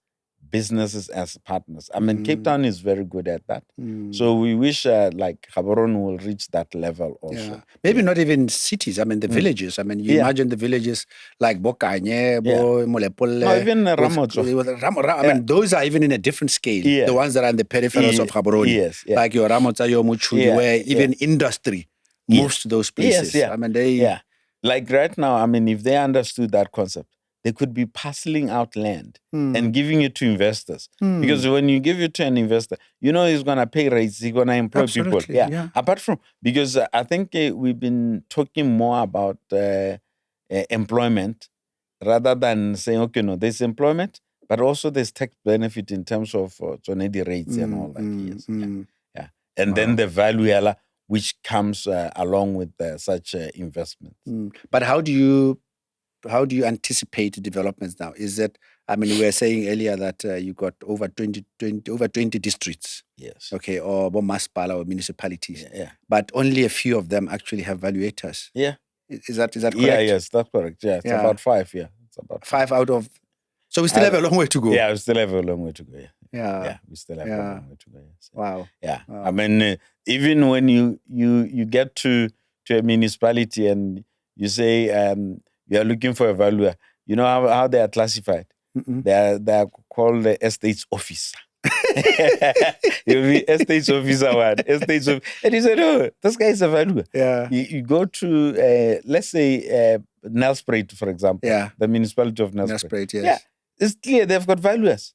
businesses, as partners. I mean, Cape Town is very good at that. So we wish like Gaborone will reach that level also. Yeah. Maybe not even cities. I mean, the villages. I mean, you imagine the villages like Bokanye, Molepole. No, even Ramotso. I mean, those are even in a different scale. The ones that are in the peripherals of Gaborone. Yes. Like your Ramotsa, your Muchudi, where even industry moves to those places. Yes. I mean, like right now, I mean, if they understood that concept, they could be parceling out land and giving it to investors. Because when you give it to an investor, he's going to pay rates, he's going to employ people. Yeah. Apart from, because I think we've been talking more about employment rather than saying, okay, no, there's employment, but also there's tax benefit in terms of zonedi rates and all that. Yeah. And then the value which comes along with such investments. But how do you anticipate developments now? Is that, I mean, we were saying earlier that you got over 20 districts. Yes. Okay, or Municipal or municipalities. Yeah. But only a few of them actually have valuators. Yeah. Is that correct? Yeah, yes, that's correct. Yeah, it's about 5. Yeah, it's about 5 out of. So we still have a long way to go. Yeah, we still have a long way to go. Yeah, we still have a long way to go. Yes. Wow. Yeah, I mean, even when you get to a municipality and you say you are looking for a valuer, you know how they are classified. They are called the estates officer. You'll be estate officer one, and he said, "Oh, this guy is a valuer." Yeah. You go to, let's say, Nelspruit, for example. Yeah. The municipality of Nelspruit. Nelspruit, yes. Yeah, it's clear they've got valuers.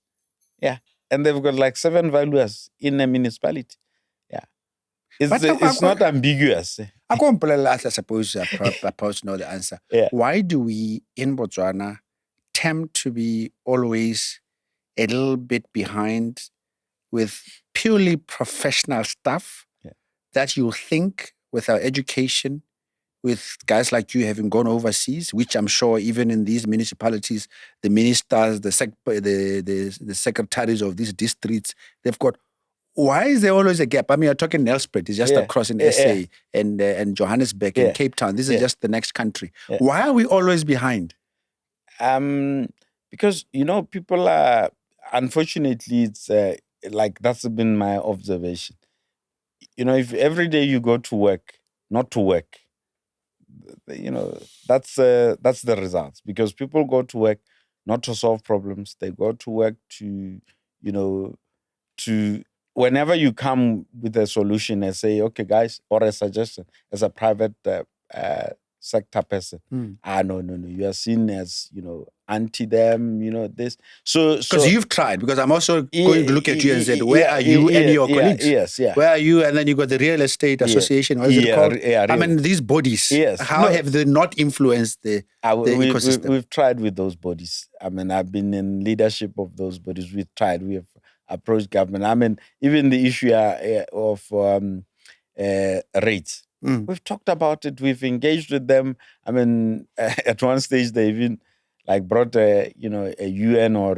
Yeah, and they've got like 7 valuers in a municipality. Yeah, it's not ambiguous. I suppose I suppose know the answer. Yeah. Why do we in Botswana tend to be always a little bit behind with purely professional stuff that you think with our education, with guys like you having gone overseas, which I'm sure even in these municipalities, the ministers, the secretaries of these districts, they've got. Why is there always a gap? I mean, you're talking Nelspruit, it's just across in SA and Johannesburg and Cape Town. This is just the next country. Yeah. Why are we always behind? Because, people are, unfortunately, it's like that's been my observation. If every day you go to work, not to work, that's the results. Because people go to work not to solve problems. They go to work to whenever you come with a solution and say, okay, guys, or a suggestion as a private sector person, no, you are seen as, anti them, this. So because you've tried, because I'm also going to look at you and say, where are you and your colleagues? Yes. Where are you? And then you got the real estate association. What is it called? I mean, these bodies. Yes. How have they not influenced the ecosystem? We've tried with those bodies. I mean, I've been in leadership of those bodies. We've tried. We have approached government. I mean, even the issue of rates. We've talked about it. We've engaged with them. I mean, at one stage they even brought a UN or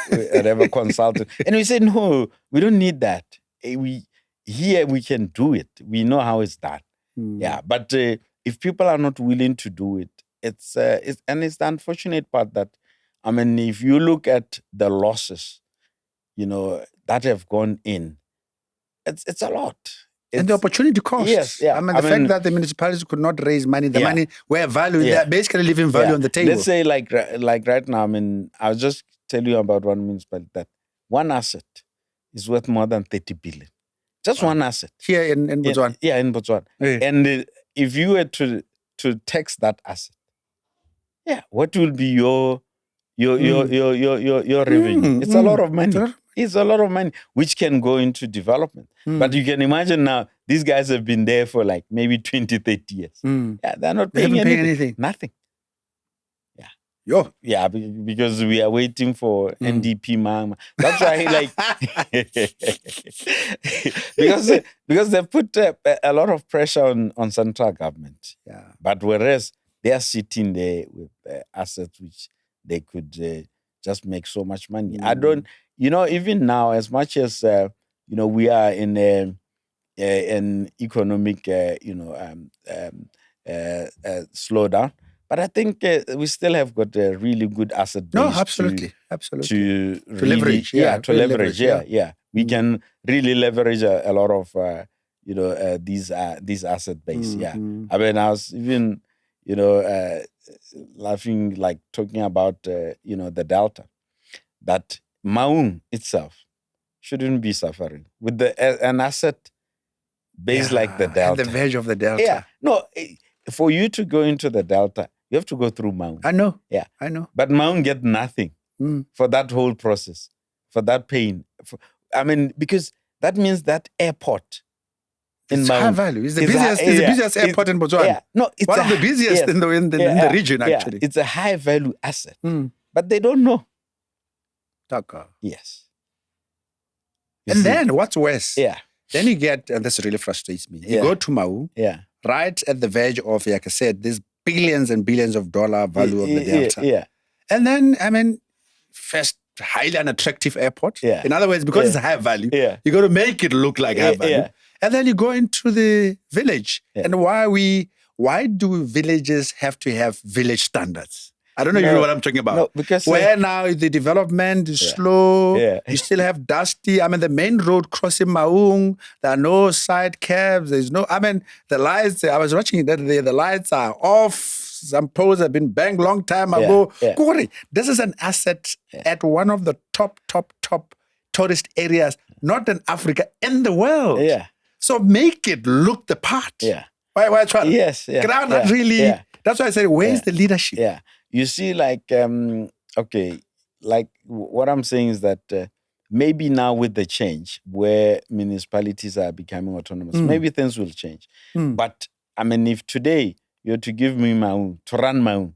whatever consultant, and we said, no, we don't need that. We can do it. We know how it's done. Yeah, but if people are not willing to do it, it's the unfortunate part that, I mean, if you look at the losses, that have gone in, it's a lot. And the opportunity cost. Yes, yeah. I mean, the fact that the municipalities could not raise money, the money where value, they're basically leaving value on the table. Let's say like right now, I mean, I'll just tell you about one municipality that one asset is worth more than 30 billion. Just one asset. Here in Botswana? Yeah, in Botswana. Yeah. And if you were to tax that asset, what will be your revenue? It's a lot of money. It's a lot of money, which can go into development. But you can imagine now, these guys have been there for maybe 20, 30 years. Yeah, they're not paying anything. Nothing. Yeah. Yo. Yeah, because we are waiting for NDP Mama. That's why, because they put a lot of pressure on central government. Yeah. But whereas they are sitting there with assets which they could just make so much money. I don't. Even now, as much as we are in an economic slowdown, but I think we still have got a really good asset base. No, absolutely. To leverage. Yeah. We can really leverage a lot of these asset base. Yeah. I mean, I was even laughing, talking about the Delta, that Maung itself shouldn't be suffering with an asset base like the Delta. At the verge of the Delta. Yeah. No, for you to go into the Delta, you have to go through Maung. I know. Yeah. I know. But Maung get nothing for that whole process, for that pain. Because that means that airport in Maung. It's high value. It's the busiest airport in Botswana. Yeah. No, it's one of the busiest in the region, actually. It's a high value asset. But they don't know. Yes. And then what's worse? Yeah. Then you get, and this really frustrates me. You go to Maung, right at the verge of, like I said, this billions and billions of dollar value of the Delta. Yeah. And then, first, highly unattractive airport. Yeah. In other words, because it's high value, you got to make it look like high value. And then you go into the village. And why do villages have to have village standards? I don't know if you know what I'm talking about. No, because where now the development is slow, you still have dusty. I mean, the main road crossing Maung, there are no side cabs. There's no, the lights, I was watching that the lights are off. Some poles have been banged long time ago. This is an asset at one of the top tourist areas, not in Africa, in the world. Yeah. So make it look the part. Yeah. Why try? Yes. Yeah. Not really. Yeah. That's why I said, where's the leadership? Yeah. You see, like, what I'm saying is that maybe now with the change where municipalities are becoming autonomous, maybe things will change. But I mean, if today you're to give me to run my own,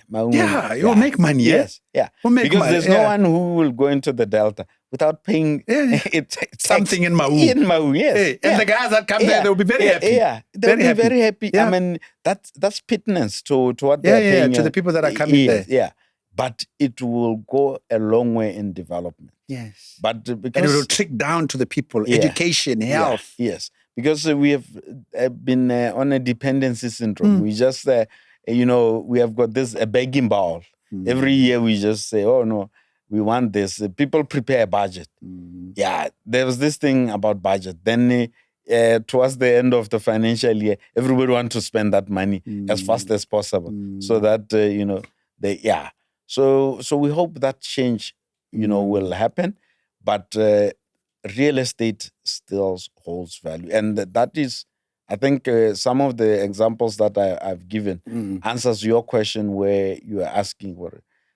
you'll make money. Yes, yeah. We'll make because money, there's no one who will go into the Delta without paying something in Mau. In Mau, yes. Hey, and the guys that come there, they'll be very happy. Yeah, they'll be very happy. Yeah. I mean, that's pittance to what they're paying. To the people that are coming there. Yeah, but it will go a long way in development. Yes. But because, and it will trick down to the people, education, health. Yes, because we have been on a dependency syndrome. We just, we have got this a begging bowl. Every year we just say, oh no, we want this. People prepare a budget. Yeah, there was this thing about budget. Then towards the end of the financial year, everybody wants to spend that money as fast as possible. So that, So we hope that change, will happen. But real estate still holds value. And that is, I think some of the examples that I've given answers your question where you are asking,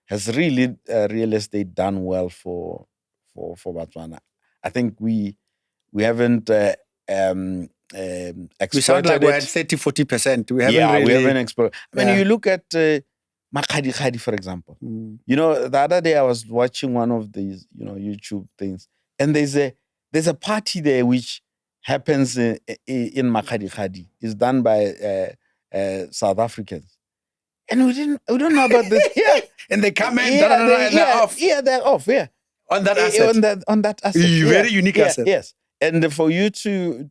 has really real estate done well for Batswana? I think we haven't exploited we sound like we're at 30-40%. We haven't exploited. When you look at Makhadi, for example, the other day I was watching one of these, YouTube things, and there's a party there which happens in Makhadi. It's done by South Africans. And we don't know about this. Yeah. And they come in, and they're off. Yeah, they're off, yeah. On that asset. On that asset. Very unique asset. Yes. And for you to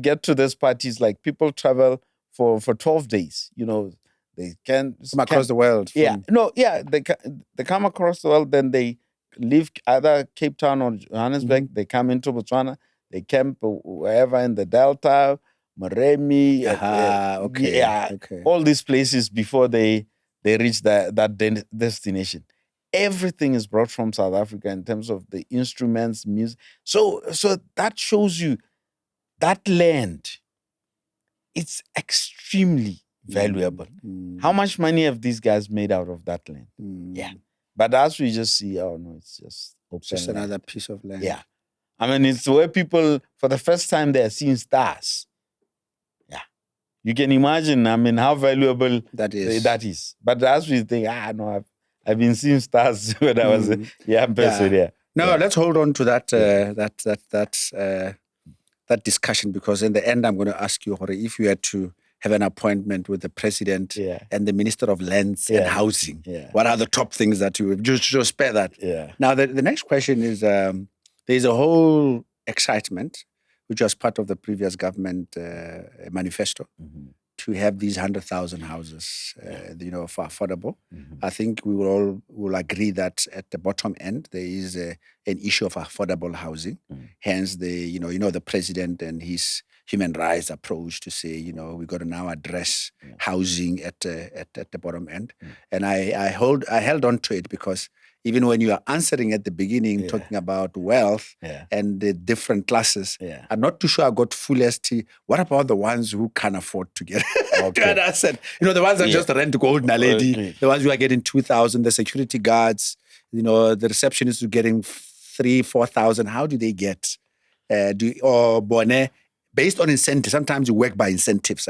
get to these parties, like people travel for 12 days, they can come across the world. They come across the world, then they leave either Cape Town or Johannesburg, they come into Botswana, they camp wherever in the Delta, Moremi, all these places before they reach that destination. Everything is brought from South Africa in terms of the instruments, music. So that shows you that land, it's extremely valuable. How much money have these guys made out of that land? Yeah. But as we just see, it's just another piece of land. Yeah. I mean, it's where people, for the first time, they're seeing stars. Yeah. You can imagine, how valuable that is. But as we think, I've been seeing stars when I was a young person. Yeah. No, let's hold on to that discussion, because in the end, I'm going to ask you, if you had to have an appointment with the president and the Minister of Lands and Housing, what are the top things that you would just spare that? Yeah. Now, the next question is, there's a whole excitement, which was part of the previous government manifesto, to have these 100,000 houses, for affordable. I think we will agree that at the bottom end, there is an issue of affordable housing. Hence, the president and his human rights approach to say, we got to now address housing at the bottom end. And I held on to it, because even when you are answering at the beginning, talking about wealth and the different classes, I'm not too sure I got full ST. What about the ones who can't afford to get to an asset? The ones that just rent gold naledi, the ones who are getting 2,000, the security guards, the receptionists who are getting 3,000-4,000. How do they get? Based on incentives. Sometimes you work by incentives.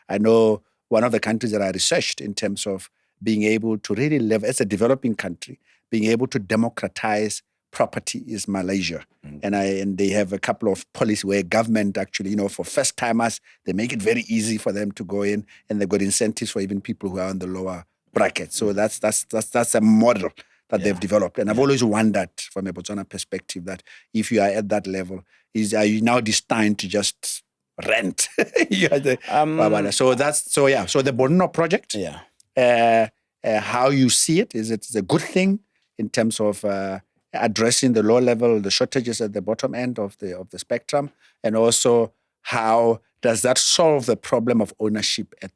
I know one of the countries that I researched in terms of being able to really live as a developing country, being able to democratize property is Malaysia. And they have a couple of policies where government actually, for first timers, they make it very easy for them to go in, and they've got incentives for even people who are on the lower bracket. So that's a model that they've developed. And I've always wondered from a Botswana perspective that if you are at that level, are you now destined to just rent? So the Bono project, how you see it, is it a good thing in terms of addressing the low level, the shortages at the bottom end of the spectrum, and also how does that solve the problem of ownership at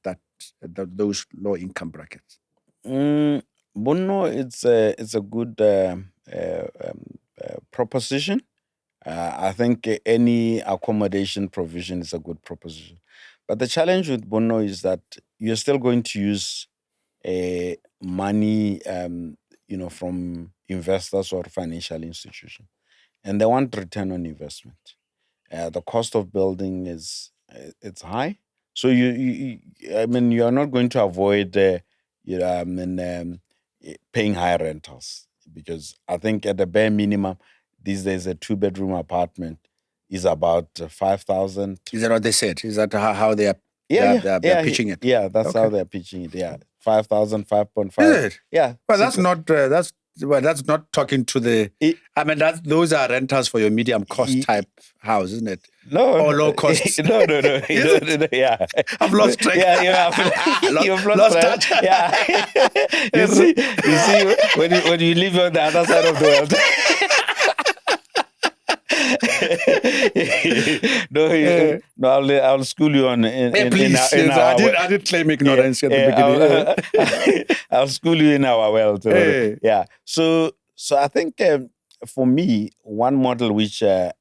those low income brackets? Bono, it's a good proposition. I think any accommodation provision is a good proposition. But the challenge with Bono is that you're still going to use money, from investors or financial institutions, and they want return on investment. The cost of building it's high, so you are not going to avoid paying higher rentals, because I think at the bare minimum these days a 2-bedroom apartment is about 5,000. Is that what they said? Is that how they are? They're pitching it. Yeah, that's how they're pitching it. Yeah, 5,000, 5.5. Is it? Yeah. Well, that's not talking to the. Those are rentals for your medium cost type house, isn't it? No, or low cost. No. Yeah, I've lost track. You've lost touch. Yeah. you see, when you live on the other side of the world. I'll school you on. Please, I did claim ignorance at the beginning. I'll school you in our world. Yeah. So I think for me, one model which I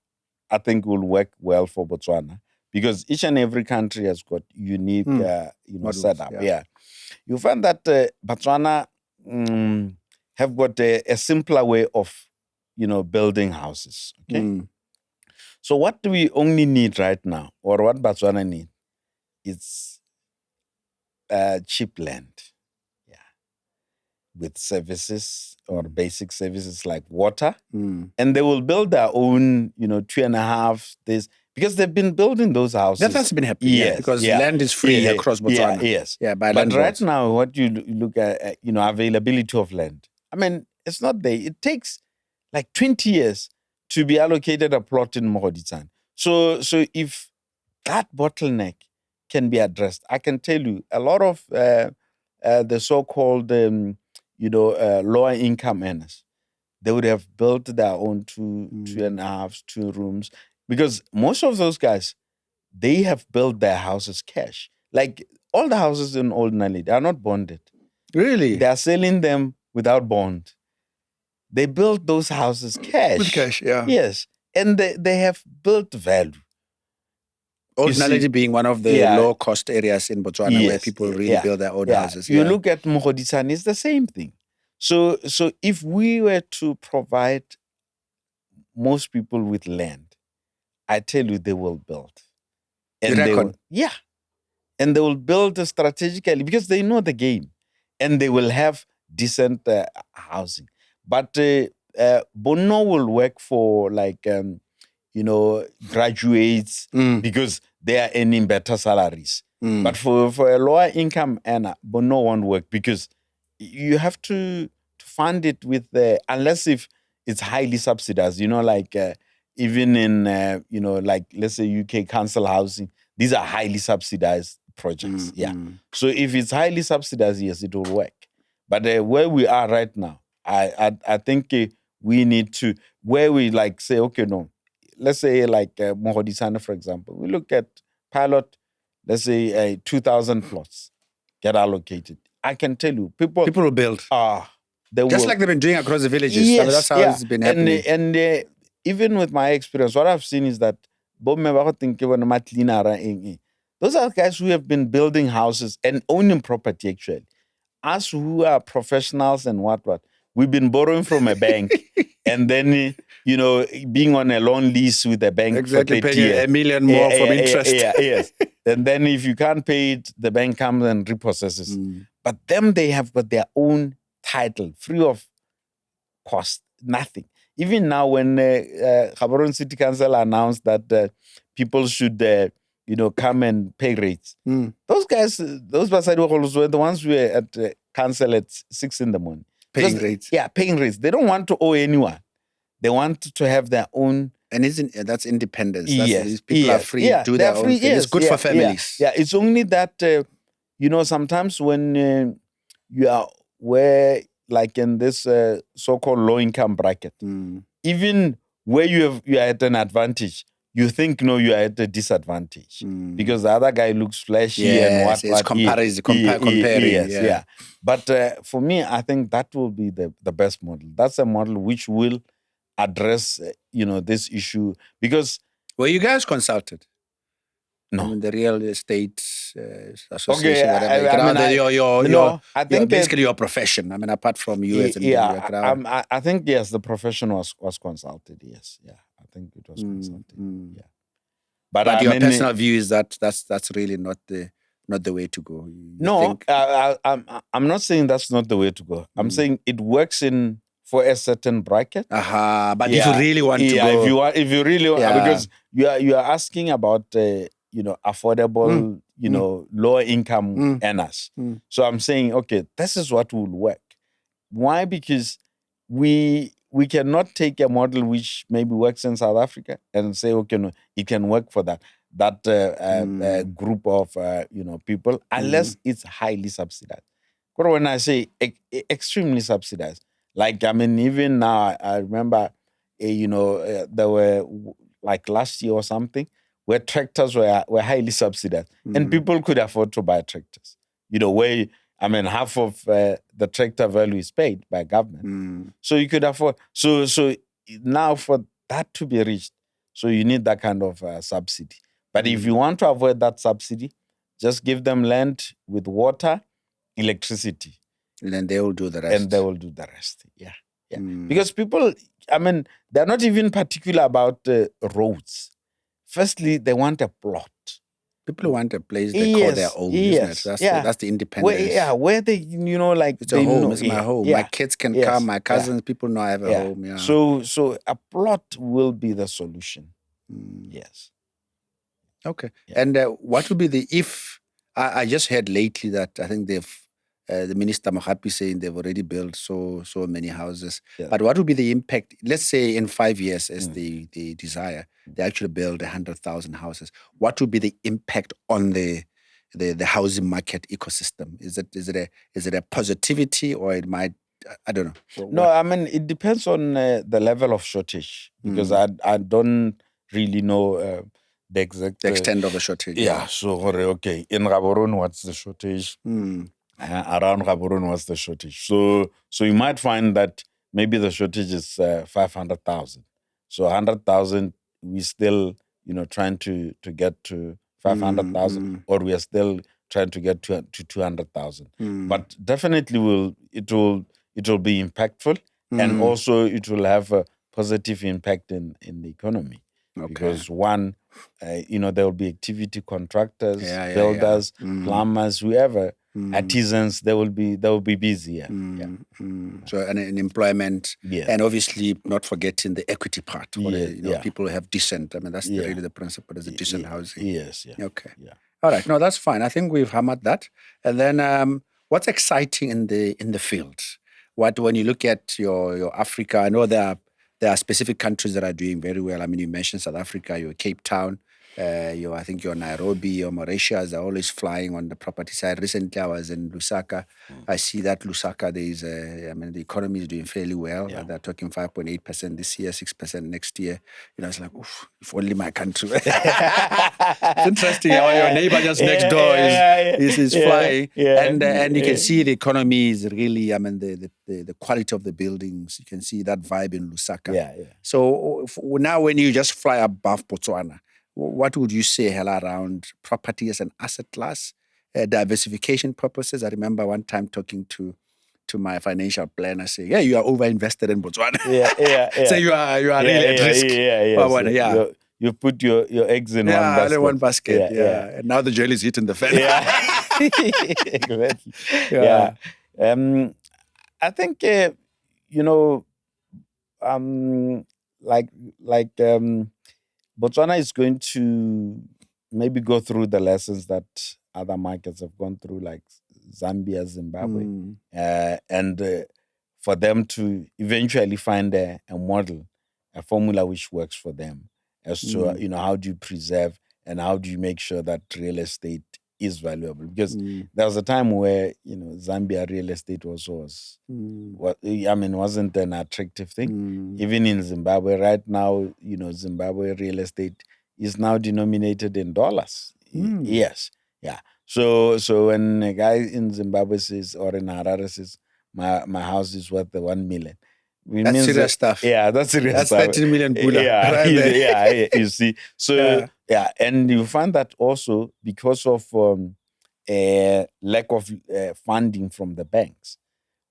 think will work well for Botswana, because each and every country has got unique, setup. Yeah. You find that Botswana have got a simpler way of, building houses. Okay. So what do we only need right now, or what Botswana need, is cheap land, with services or basic services like water, and they will build their own, 2.5 days, because they've been building those houses. That has been happening, because land is free across Botswana. But right now, what you look at, availability of land. I mean, it's not there. It takes like 20 years to be allocated a plot in Mogoditsane. So if that bottleneck can be addressed, I can tell you a lot of the so-called, lower income earners, they would have built their own 2 rooms, because most of those guys, they have built their houses cash. Like all the houses in Old Nali, they are not bonded. Really? They are selling them without bond. They built those houses cash. With cash, yeah. Yes. And they have built value. Old Naledi being one of the low-cost areas in Botswana where people really build their own houses. You look at Mogoditsane, it's the same thing. So if we were to provide most people with land, I tell you, they will build. And and they will build strategically, because they know the game, and they will have decent housing. But Bono will work for graduates, because they are earning better salaries. But for a lower income earner, Bono won't work, because you have to fund it with unless if it's highly subsidized. Even in let's say UK council housing, these are highly subsidized projects. So if it's highly subsidized, yes, it will work. But where we are right now, I think we need to, where we say, okay, no, let's say Mogoditsane, for example, we look at pilot, let's say 2,000 plots get allocated. I can tell you, people will build. Just like they've been doing across the villages. Yes, that's how it's been happening. And even with my experience, what I've seen is that those are guys who have been building houses and owning property, actually. Us who are professionals and what, we've been borrowing from a bank and then, being on a loan lease with a bank for 30 paying years. $1 million more from interest. Yes. And then if you can't pay it, the bank comes and repossesses. But them, they have got their own title, free of cost, nothing. Even now, when Gaborone City Council announced that people should, come and pay rates, those guys, those Basadi were the ones who were at council at 6 a.m. Paying rates. Yeah, paying rates. They don't want to owe anyone. They want to have their own. And that's independence. These people are free to do their own thing. It's good for families. Yeah, it's only that, sometimes when you are in this so-called low-income bracket, even where you are at an advantage, you think, no, you are at a disadvantage because the other guy looks flashy and what. It's comparing. Yes. But for me, I think that will be the best model. That's a model which will address, this issue, because Were you guys consulted? no. I mean, the real estate association, Okay, whatever. I think basically your profession. I mean, apart from you as an individual. I think yes, the profession was consulted. Yes, yeah, I think it was consulted. Yeah, but your personal view is that that's really not the way to go. I'm not saying that's not the way to go. I'm saying it works for a certain bracket. But if you really want to go, if you really want, because you are asking about affordable, lower income earners. So I'm saying, okay, this is what will work. Why? Because we cannot take a model which maybe works in South Africa and say, okay, no, it can work for that group of people, unless it's highly subsidized. But when I say extremely subsidized, like, I mean, even now, I remember, there were like last year or something, where tractors were highly subsidized, and people could afford to buy tractors. Where, I mean, half of the tractor value is paid by government, so you could afford. So now for that to be reached, so you need that kind of subsidy. But if you want to avoid that subsidy, just give them land with water, electricity. And then they will do the rest. Yeah. Because people, I mean, they're not even particular about roads. Firstly, they want a plot. People want a place they call their own, isn't it? That's the independence. Where they, like... It's a home, it's my home. My kids can come, my cousins, people know I have a home. Yeah. So a plot will be the solution. Yes. Okay. Yeah. And what would be I just heard lately that I think the Minister Mohapi saying they've already built so many houses. Yeah. But what would be the impact? Let's say in 5 years, as they desire, they actually build 100,000 houses. What would be the impact on the housing market ecosystem? Is it a positivity, or it might, I don't know. No, I mean, it depends on the level of shortage, because I don't really know the extent of the shortage. Yeah. So okay, in Gaborone, what's the shortage? Around Gaborone, what's the shortage? So you might find that maybe the shortage is 500,000. So 100,000, we still trying to get to 500,000, or we are still trying to get to 200,000. But definitely it will be impactful, and also it will have a positive impact in the economy. Okay. Because one, there will be activity contractors, builders, plumbers, whoever. Artisans, they will be busy. So an employment, and obviously not forgetting the equity part. People have decent. I mean, that's really the principle. There's a decent housing. Yes. Okay. Yeah. All right. No, that's fine. I think we've hammered that. And then, what's exciting in the field? When you look at your Africa, I know there are specific countries that are doing very well. I mean, you mentioned South Africa, your Cape Town. I think your Nairobi, your Mauritius are always flying on the property side. Recently, I was in Lusaka. I see that Lusaka, the economy is doing fairly well. Yeah. They're talking 5.8% this year, 6% next year. It's like, oof, if only my country. It's interesting how your neighbor just next door is flying. Yeah. And you can see the economy is really, the quality of the buildings. You can see that vibe in Lusaka. Yeah. So now when you just fly above Botswana, what would you say, Hela, around property as an asset class, diversification purposes? I remember one time talking to my financial planner saying, you are over-invested in Botswana. Yeah. So you are really at risk. Yeah. You put your eggs in one basket. Yeah. And now the jelly is hitting the fan. Yeah. I think, Botswana is going to maybe go through the lessons that other markets have gone through, like Zambia, Zimbabwe, and for them to eventually find a model, a formula which works for them as to, how do you preserve and how do you make sure that real estate is valuable? Because there was a time where, Zambia real estate wasn't an attractive thing. Even in Zimbabwe right now, Zimbabwe real estate is now denominated in dollars. Yes. Yeah. So when a guy in Zimbabwe says, or in Harare says, my house is worth 1 million, It That's means serious stuff. Yeah, that's serious That's stuff. 13 million pula. Yeah, Right there. yeah, you see. So, and you find that also because of lack of funding from the banks.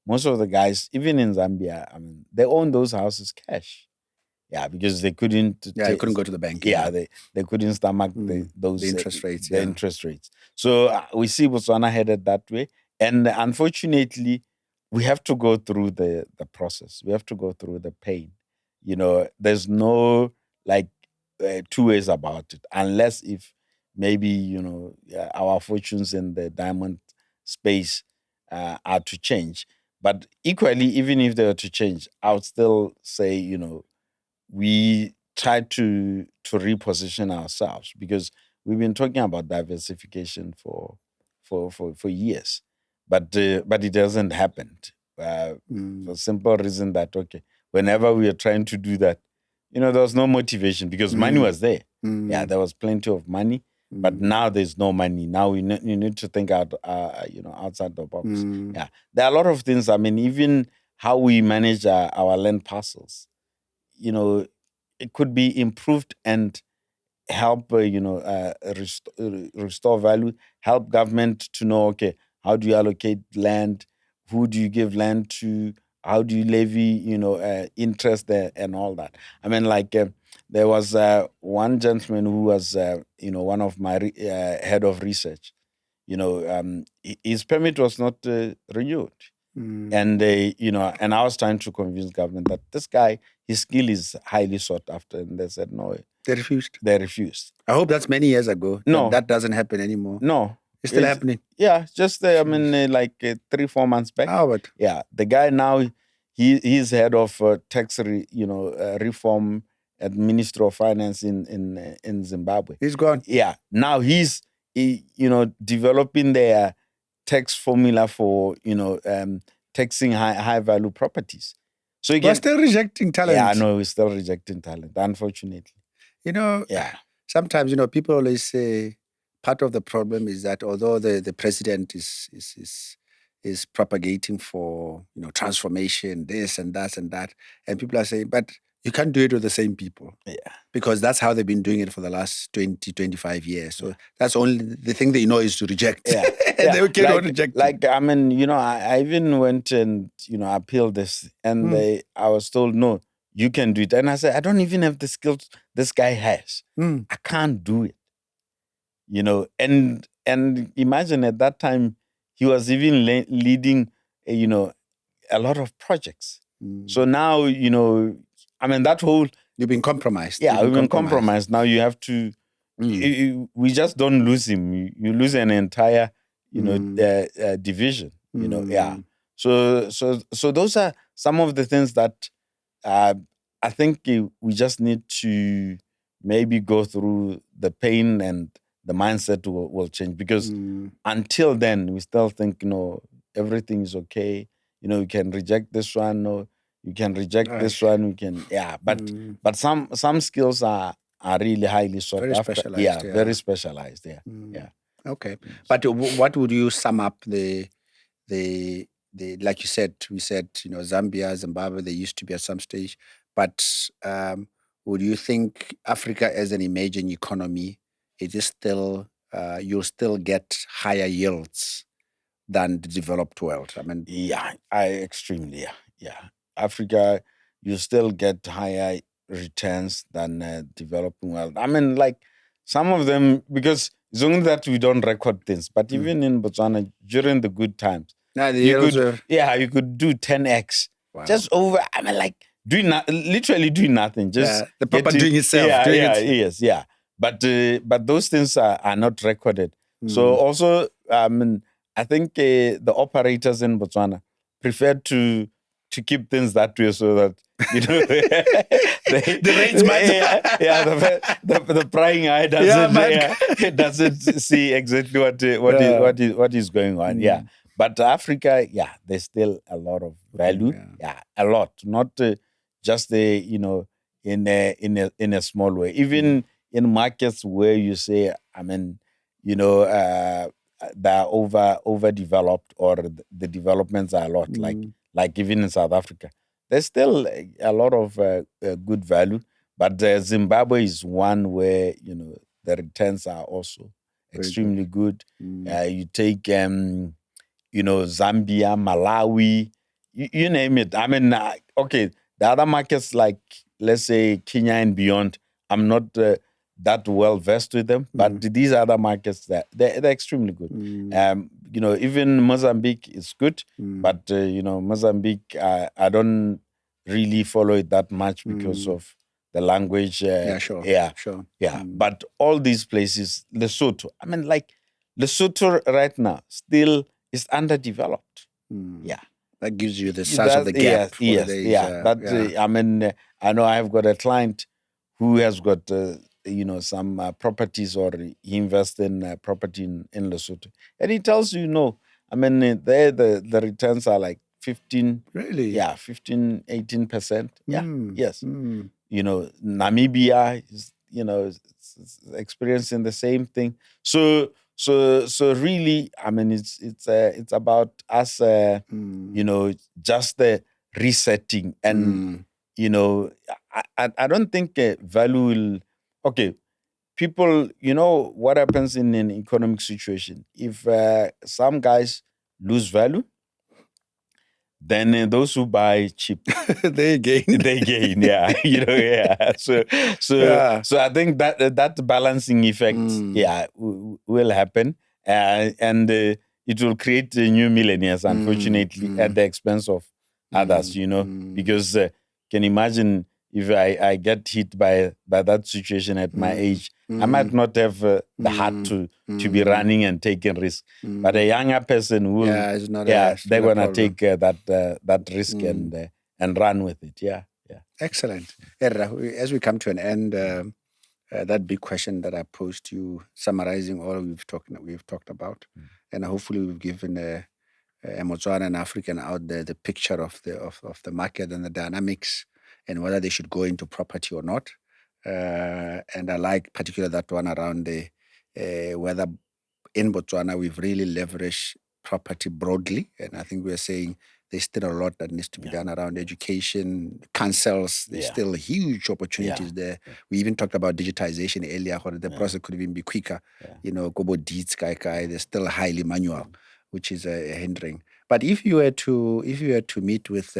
Most of the guys, even in Zambia, I mean, they own those houses cash. Yeah, because they couldn't. Yeah, you couldn't go to the bank. Yeah, they couldn't stomach those the interest rates. The interest rates. So we see Botswana headed that way, and unfortunately, we have to go through the process. We have to go through the pain. You know, there's no like two ways about it, unless if maybe our fortunes in the diamond space are to change. But equally, even if they were to change, I would still say, we try to reposition ourselves, because we've been talking about diversification for years, but it hasn't happened for the simple reason that whenever we are trying to do that, there was no motivation, because money was there. Yeah, there was plenty of money, but now there's no money. Now you need to think out outside the box. Yeah, there are a lot of things. I mean, even how we manage our land parcels, it could be improved and help, restore value, help government to know, how do you allocate land? Who do you give land to? How do you levy, interest there and all that? I mean, like there was one gentleman who was, one of my head of research. His permit was not renewed. And and I was trying to convince government that this guy, his skill is highly sought after, and they said no. They refused. They refused. I hope that's many years ago. No, that doesn't happen anymore. No, it's still happening. Yeah, just like 3-4 months back. Oh, but yeah, the guy now he's head of tax reform at Ministry of Finance in Zimbabwe. He's gone. Yeah, now he's developing their tax formula for taxing high value properties. So we're still rejecting talent. Yeah, no, we're still rejecting talent, unfortunately. Yeah. Sometimes people always say part of the problem is that although the president is propagating for transformation, this and that and that, and people are saying, but you can't do it with the same people. Yeah. Because that's how they've been doing it for the last 20, 25 years. So that's only the thing they know is to reject. Yeah. And they cannot reject. Like, I mean, I even went and, appealed this, and I was told, no, you can do it. And I said, I don't even have the skills this guy has. I can't do it. And imagine at that time, he was even leading, a lot of projects. So now, I mean, that whole... You've been compromised. Yeah, we've been compromised. Now you have to... we just don't lose him. You lose an entire, division. Yeah. So those are some of the things that I think we just need to maybe go through the pain, and the mindset will change. Because until then, we still think, everything is okay. We can reject this one. No, you can reject this one. We can, but some skills are really highly sought after. Specialized, yeah, very specialized. Yeah, yeah. Okay, but what would you sum up the like you said, we said Zambia, Zimbabwe, they used to be at some stage, but would you think Africa as an emerging economy, it is still you'll still get higher yields than the developed world? I mean, extremely. Yeah. Africa, you still get higher returns than developing world. I mean, like some of them, because it's only that we don't record things, but even in Botswana, during the good times, you could do 10x. Wow. Just over, I mean, like literally doing nothing. Just the papa doing itself. Yes. But those things are not recorded. So also, I think the operators in Botswana prefer to keep things that way, so that the rates might the prying eye doesn't see exactly what is going on. Yeah, but Africa, there's still a lot of value. Yeah, a lot, not just in a small way. Even in markets where you say, I mean, they're overdeveloped, or the developments are a lot. Like even in South Africa, there's still a lot of good value, but Zimbabwe is one where the returns are also extremely good. You take Zambia, Malawi, you name it. I mean, okay, the other markets like let's say Kenya and beyond, I'm not that well versed with them, but these other markets they're extremely good. Even Mozambique is good, but Mozambique I don't really follow it that much because of the language. Sure. But all these places, Lesotho, I mean, like Lesotho right now still is underdeveloped. Yeah. That gives you the size of the gap. I mean, I know I've got a client who has got some properties, or he invests in property in Lesotho, and he tells I mean, there the returns are like 15. Really? Yeah, 15, 18%. Yeah, yes. Namibia is it's experiencing the same thing. So really, I mean, it's about us, just the resetting, and I don't think value will. Okay, people, what happens in an economic situation if some guys lose value, then those who buy cheap they gain. Yeah, So I think that balancing effect, will happen, and it will create new millionaires, unfortunately, at the expense of others. Because can imagine if I get hit by that situation at my age, I might not have the heart to be running and taking risk. But a younger person will, they're gonna take that risk and run with it. Yeah. Excellent. As we come to an end, that big question that I posed to you, summarizing all we've talked about, and hopefully we've given a Botswana and African out there the picture of the market and the dynamics, and whether they should go into property or not. And I like particularly that one around the whether in Botswana we've really leveraged property broadly, and I think we're saying there's still a lot that needs to be done around education, councils. There's still huge opportunities there. We even talked about digitization earlier, where the process could even be quicker. Gobo deeds, there's still highly manual, which is hindering. But if you were to meet with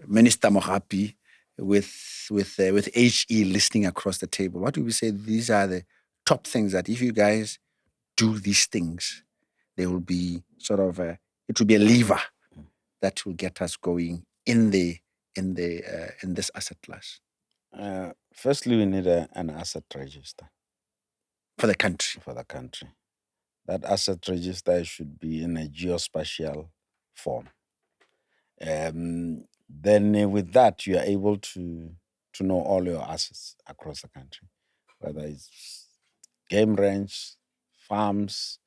Minister Mohapi, with HE listening across the table, what would we say? These are the top things that if you guys do these things, there will be sort of it will be a lever that will get us going in this asset class. Firstly, we need an asset register for the country. That asset register should be in a geospatial form. Then with that, you are able to know all your assets across the country, whether it's game range, farms,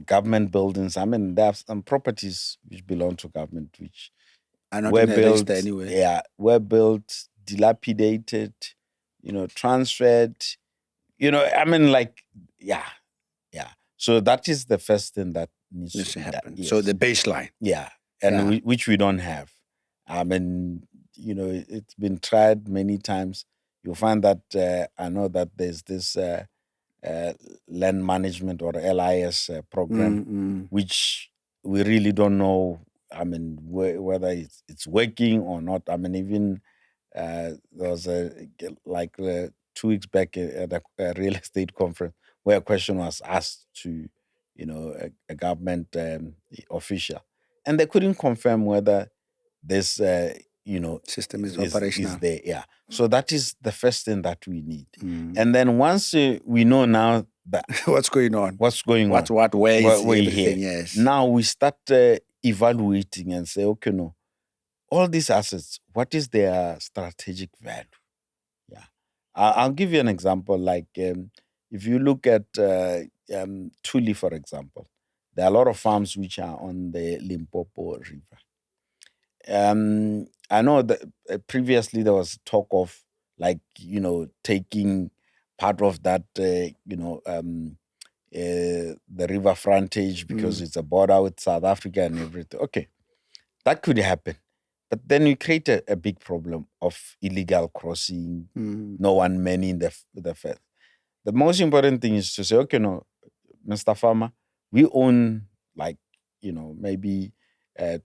government buildings. I mean, there are some properties which belong to government which are not in the list anyway. Yeah, were built, dilapidated, transferred. I mean, So that is the first thing that needs to happen. Yes. So the baseline. Yeah, and which we don't have. I mean, it's been tried many times. You'll find that I know that there's this land management or LIS program, which we really don't know. I mean, whether it's working or not. I mean, even there was 2 weeks back at a real estate conference where a question was asked to, a government official, and they couldn't confirm whether this, system is operational. Is there. Yeah. So that is the first thing that we need. And then once we know now that what's going on, where is everything? Yes. Now we start evaluating and say, okay, no, all these assets, what is their strategic value? Yeah. I'll give you an example. Like if you look at Tuli, for example, there are a lot of farms which are on the Limpopo River. I know that previously there was talk of taking part of that, the river frontage because it's a border with South Africa and everything. Okay, that could happen. But then you create a big problem of illegal crossing, no one manning the fence. The most important thing is to say, okay, no, Mr. Farmer, we own like, maybe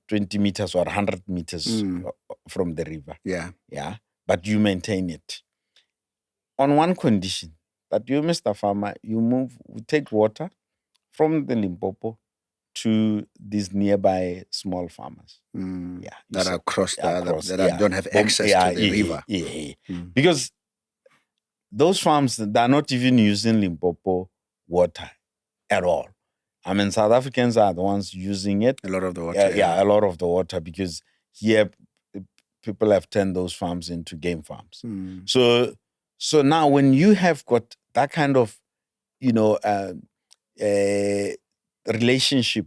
20 meters or 100 meters from the river. Yeah. Yeah. But you maintain it. On one condition, that you, Mr. Farmer, we take water from the Limpopo to these nearby small farmers. Yeah. That are across that don't have access to the river. Yeah. Because those farms, they're not even using Limpopo water at all. I mean, South Africans are the ones using it. A lot of the water. A lot of the water, because here people have turned those farms into game farms. So now when you have got that kind of, relationship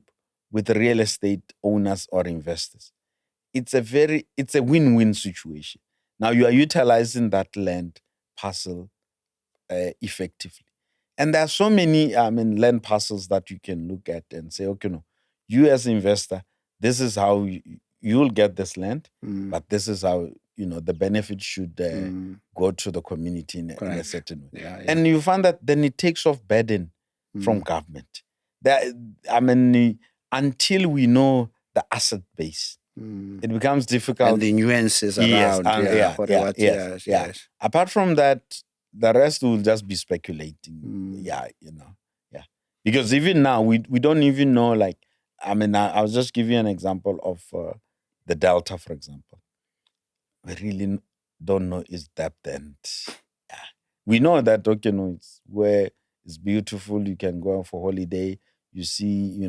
with the real estate owners or investors, it's a win-win situation. Now you are utilizing that land parcel effectively. And there are so many, land parcels that you can look at and say, okay, no, you as an investor, this is how you'll get this land, but this is how, the benefit should go to the community in a certain way. Yeah. And you find that then it takes off burden from government. Until we know the asset base, it becomes difficult. And the nuances around. Yes. Apart from that, the rest will just be speculating. Yeah. Because even now, we don't even know, I'll just give you an example of the Delta, for example. We really don't know its depth. And we know that, okay, no, it's where it's beautiful. You can go out for holiday. You see,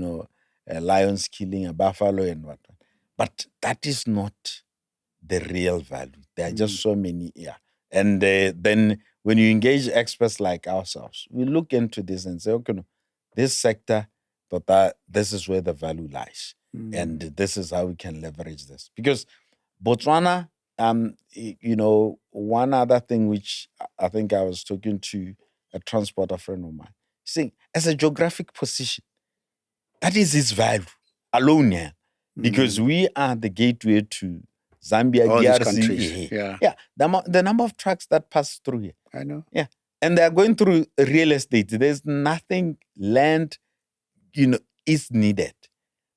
lions killing a buffalo and whatnot. But that is not the real value. There are just so many, And then when you engage experts like ourselves, we look into this and say, okay, no, this sector, this is where the value lies. And this is how we can leverage this. Because Botswana, one other thing which I think I was talking to a transporter friend of mine, saying, as a geographic position, that is its value alone here. Because we are the gateway to Zambia, all DRC. These countries. Yeah. The number of trucks that pass through here. I know. Yeah. And they are going through real estate. There's nothing, land, is needed.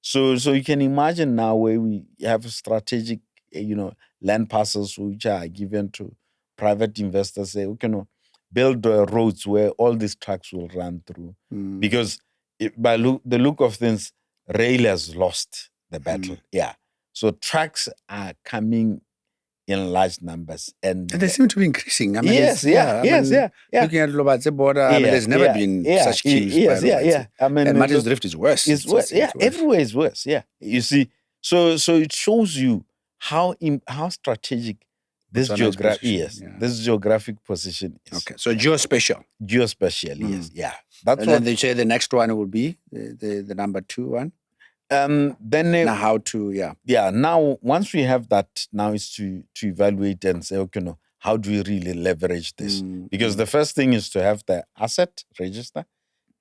So you can imagine now where we have strategic, land parcels which are given to private investors, say, okay, no, build roads where all these trucks will run through. Because by the look of things, rail has lost the battle. Yeah. So trucks are coming in large numbers. And they seem to be increasing. I mean, yes. Looking at Lobatse border, there's never been such queues. And Maje's Drift is worse. It's worse. Everywhere is worse. Yeah. You see, so it shows you how strategic this geographic position is. Okay. So geospatial. Yes. Yeah. That's and then they say the next one will be the number 2 one. Now how to now once we have that, now is to evaluate and say, okay, no, how do we really leverage this? Because the first thing is to have the asset register,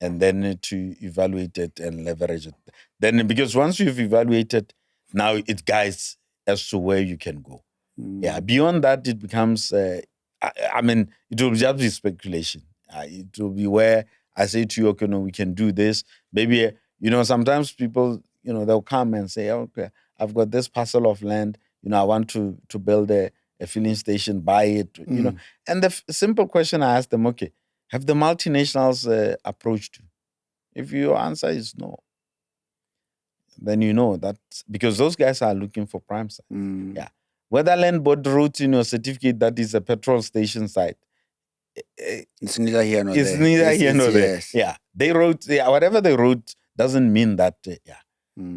and then to evaluate it and leverage it. Then, because once you've evaluated, now it guides as to where you can go. Beyond that, it becomes it will just be speculation. It will be where I say to you, okay, no, we can do this. Maybe sometimes people, they'll come and say, okay, I've got this parcel of land, I want to build a filling station, buy it, And the simple question I ask them, okay, have the multinationals approached you? If your answer is no, then you know that, because those guys are looking for prime site. Yeah. Whether land board wrote in your certificate that is a petrol station site, it's neither here nor there. It's neither here nor there. Yeah. They wrote, whatever they wrote doesn't mean that,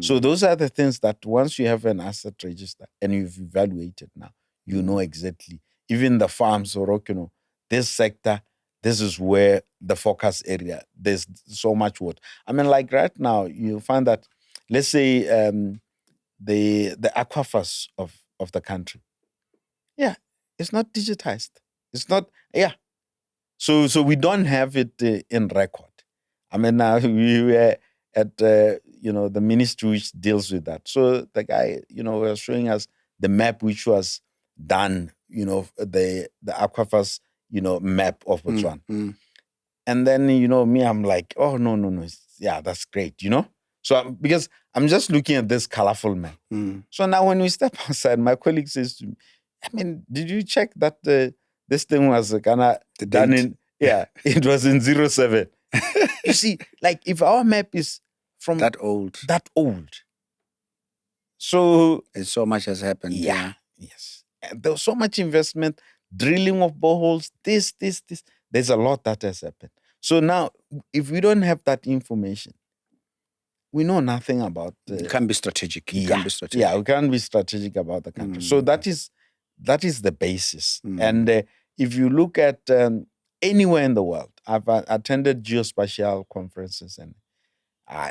So those are the things that once you have an asset register and you've evaluated now, you know exactly, even the farms or, this sector, this is where the focus area, there's so much water. Like right now, you find that, let's say, the aquifers of the country, it's not digitized. It's not, So we don't have it in record. I mean, we were at, the ministry which deals with that. So the guy, was showing us the map which was done, the aquifers, map of Botswana. And then, me, I'm like, oh, no. Yeah, that's great, So because I'm just looking at this colorful map. So now when we step outside, my colleague says to me, I mean, did you check that this thing was kind of done in, it was in 07. You see, like if our map is from that old. So and so much has happened. Yeah. Yes. And there was so much investment, drilling of boreholes, this. There's a lot that has happened. So now, if we don't have that information, we know nothing about. You can't be strategic. Yeah, we can't be strategic about the country. So that is the basis. And if you look at anywhere in the world, I've attended geospatial conferences, and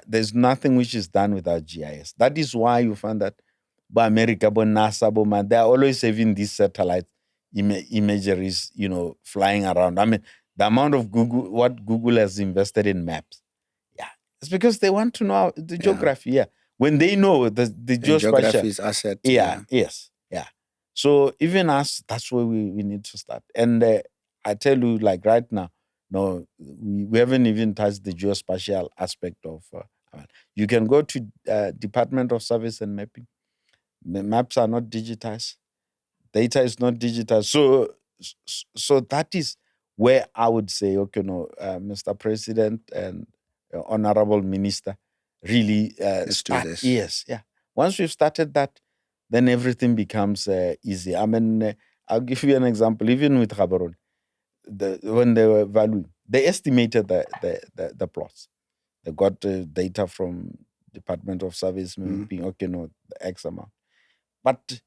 there's nothing which is done without GIS. That is why you find that by America, by NASA, they're always having these satellite imageries, flying around. I mean, the amount of what Google has invested in maps, it's because they want to know the geography. Yeah, when they know the geospatial geography is asset. Yes. So even us, that's where we need to start. And I tell you, like right now, no, we haven't even touched the geospatial aspect of. You can go to Department of Service and Mapping. The maps are not digitized. Data is not digitized. So that is where I would say, okay, Mr. President and Honorable Minister, really start this. Yes, yeah. Once we've started that, then everything becomes easy. I mean, I'll give you an example. Even with Gaborone, when they were valuing, they estimated the plots. They got data from Department of Service, the X amount. But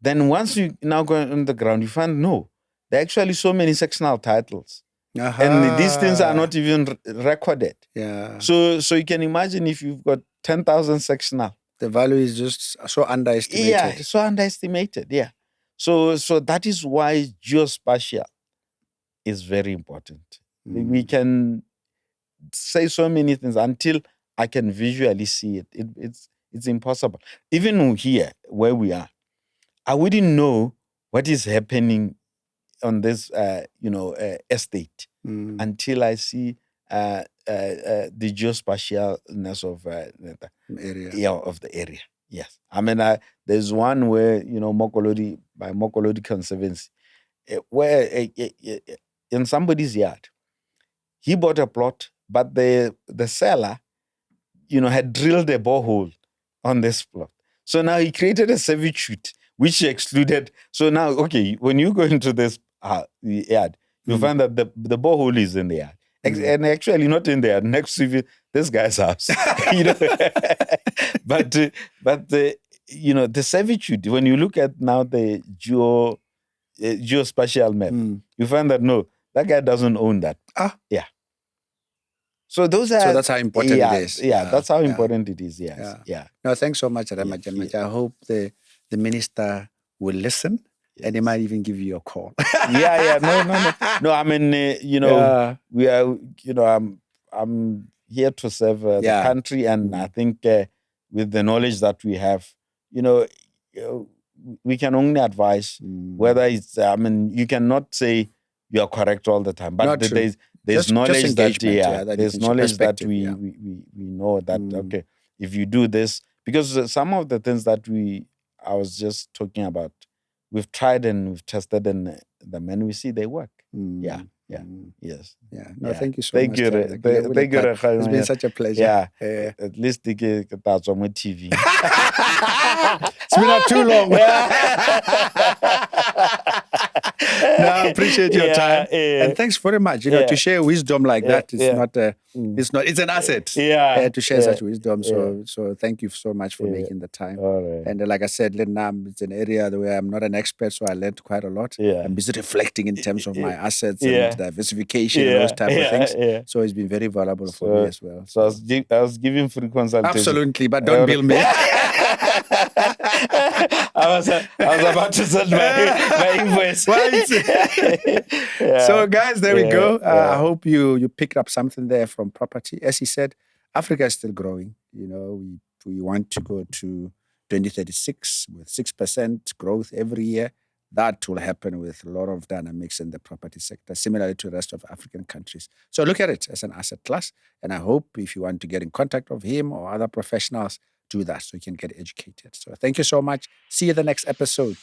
then once you now go on the ground, you find there are actually so many sectional titles. And these things are not even recorded. Yeah. So you can imagine if you've got 10,000 sectional. The value is just so underestimated. Yeah, so underestimated, yeah. So that is why geospatial is very important. We can say so many things until I can visually see it. It's impossible. Even here, where we are, I wouldn't know what is happening on this, estate until I see the geospatialness of the area. Yeah, of the area. Yes, I mean, there's one where Mokolodi by Mokolodi Conservancy, where in somebody's yard, he bought a plot, but the seller, had drilled a borehole on this plot. So now he created a servitude which excluded. So now, okay, when you go into this yard, you find that the borehole is in the yard. And actually not in the yard, next to this guy's house. But the servitude, when you look at now the geospatial map, you find that that guy doesn't own that. Yeah. So that's how important it is. Yeah, that's how important it is. Yes. Yeah. No, thanks so much, Maje Maje. I hope the minister will listen. Yes. And he might even give you a call. Yeah. No, I mean, we are, I'm here to serve the country. And I think with the knowledge that we have, we can only advise whether it's, you cannot say you are correct all the time. But there's knowledge there's knowledge that we know that, okay, if you do this, because some of the things that I was just talking about, we've tried and we've tested, and the men we see, they work. Yes. Yeah. No, thank you so much. Thank you. It's been such a pleasure. Yeah. At least that's on my TV. It's been not too long. No, I appreciate your time. And thanks very much. To share wisdom like that is it's an asset. To share such wisdom. So thank you so much for making the time. Right. And like I said, it's an area where I'm not an expert, so I learned quite a lot. I'm busy reflecting in terms of my assets and diversification and those type of things. So it's been very valuable for me as well. So I was giving free consultation. Absolutely, but don't bill me. I was about to send my invoice. So, guys, there we go. I hope you picked up something there from property. As he said, Africa is still growing. You know, we want to go to 2036 with 6% growth every year. That will happen with a lot of dynamics in the property sector, similarly to the rest of African countries. So look at it as an asset class. And I hope if you want to get in contact with him or other professionals, do that so you can get educated. So thank you so much. See you in the next episode.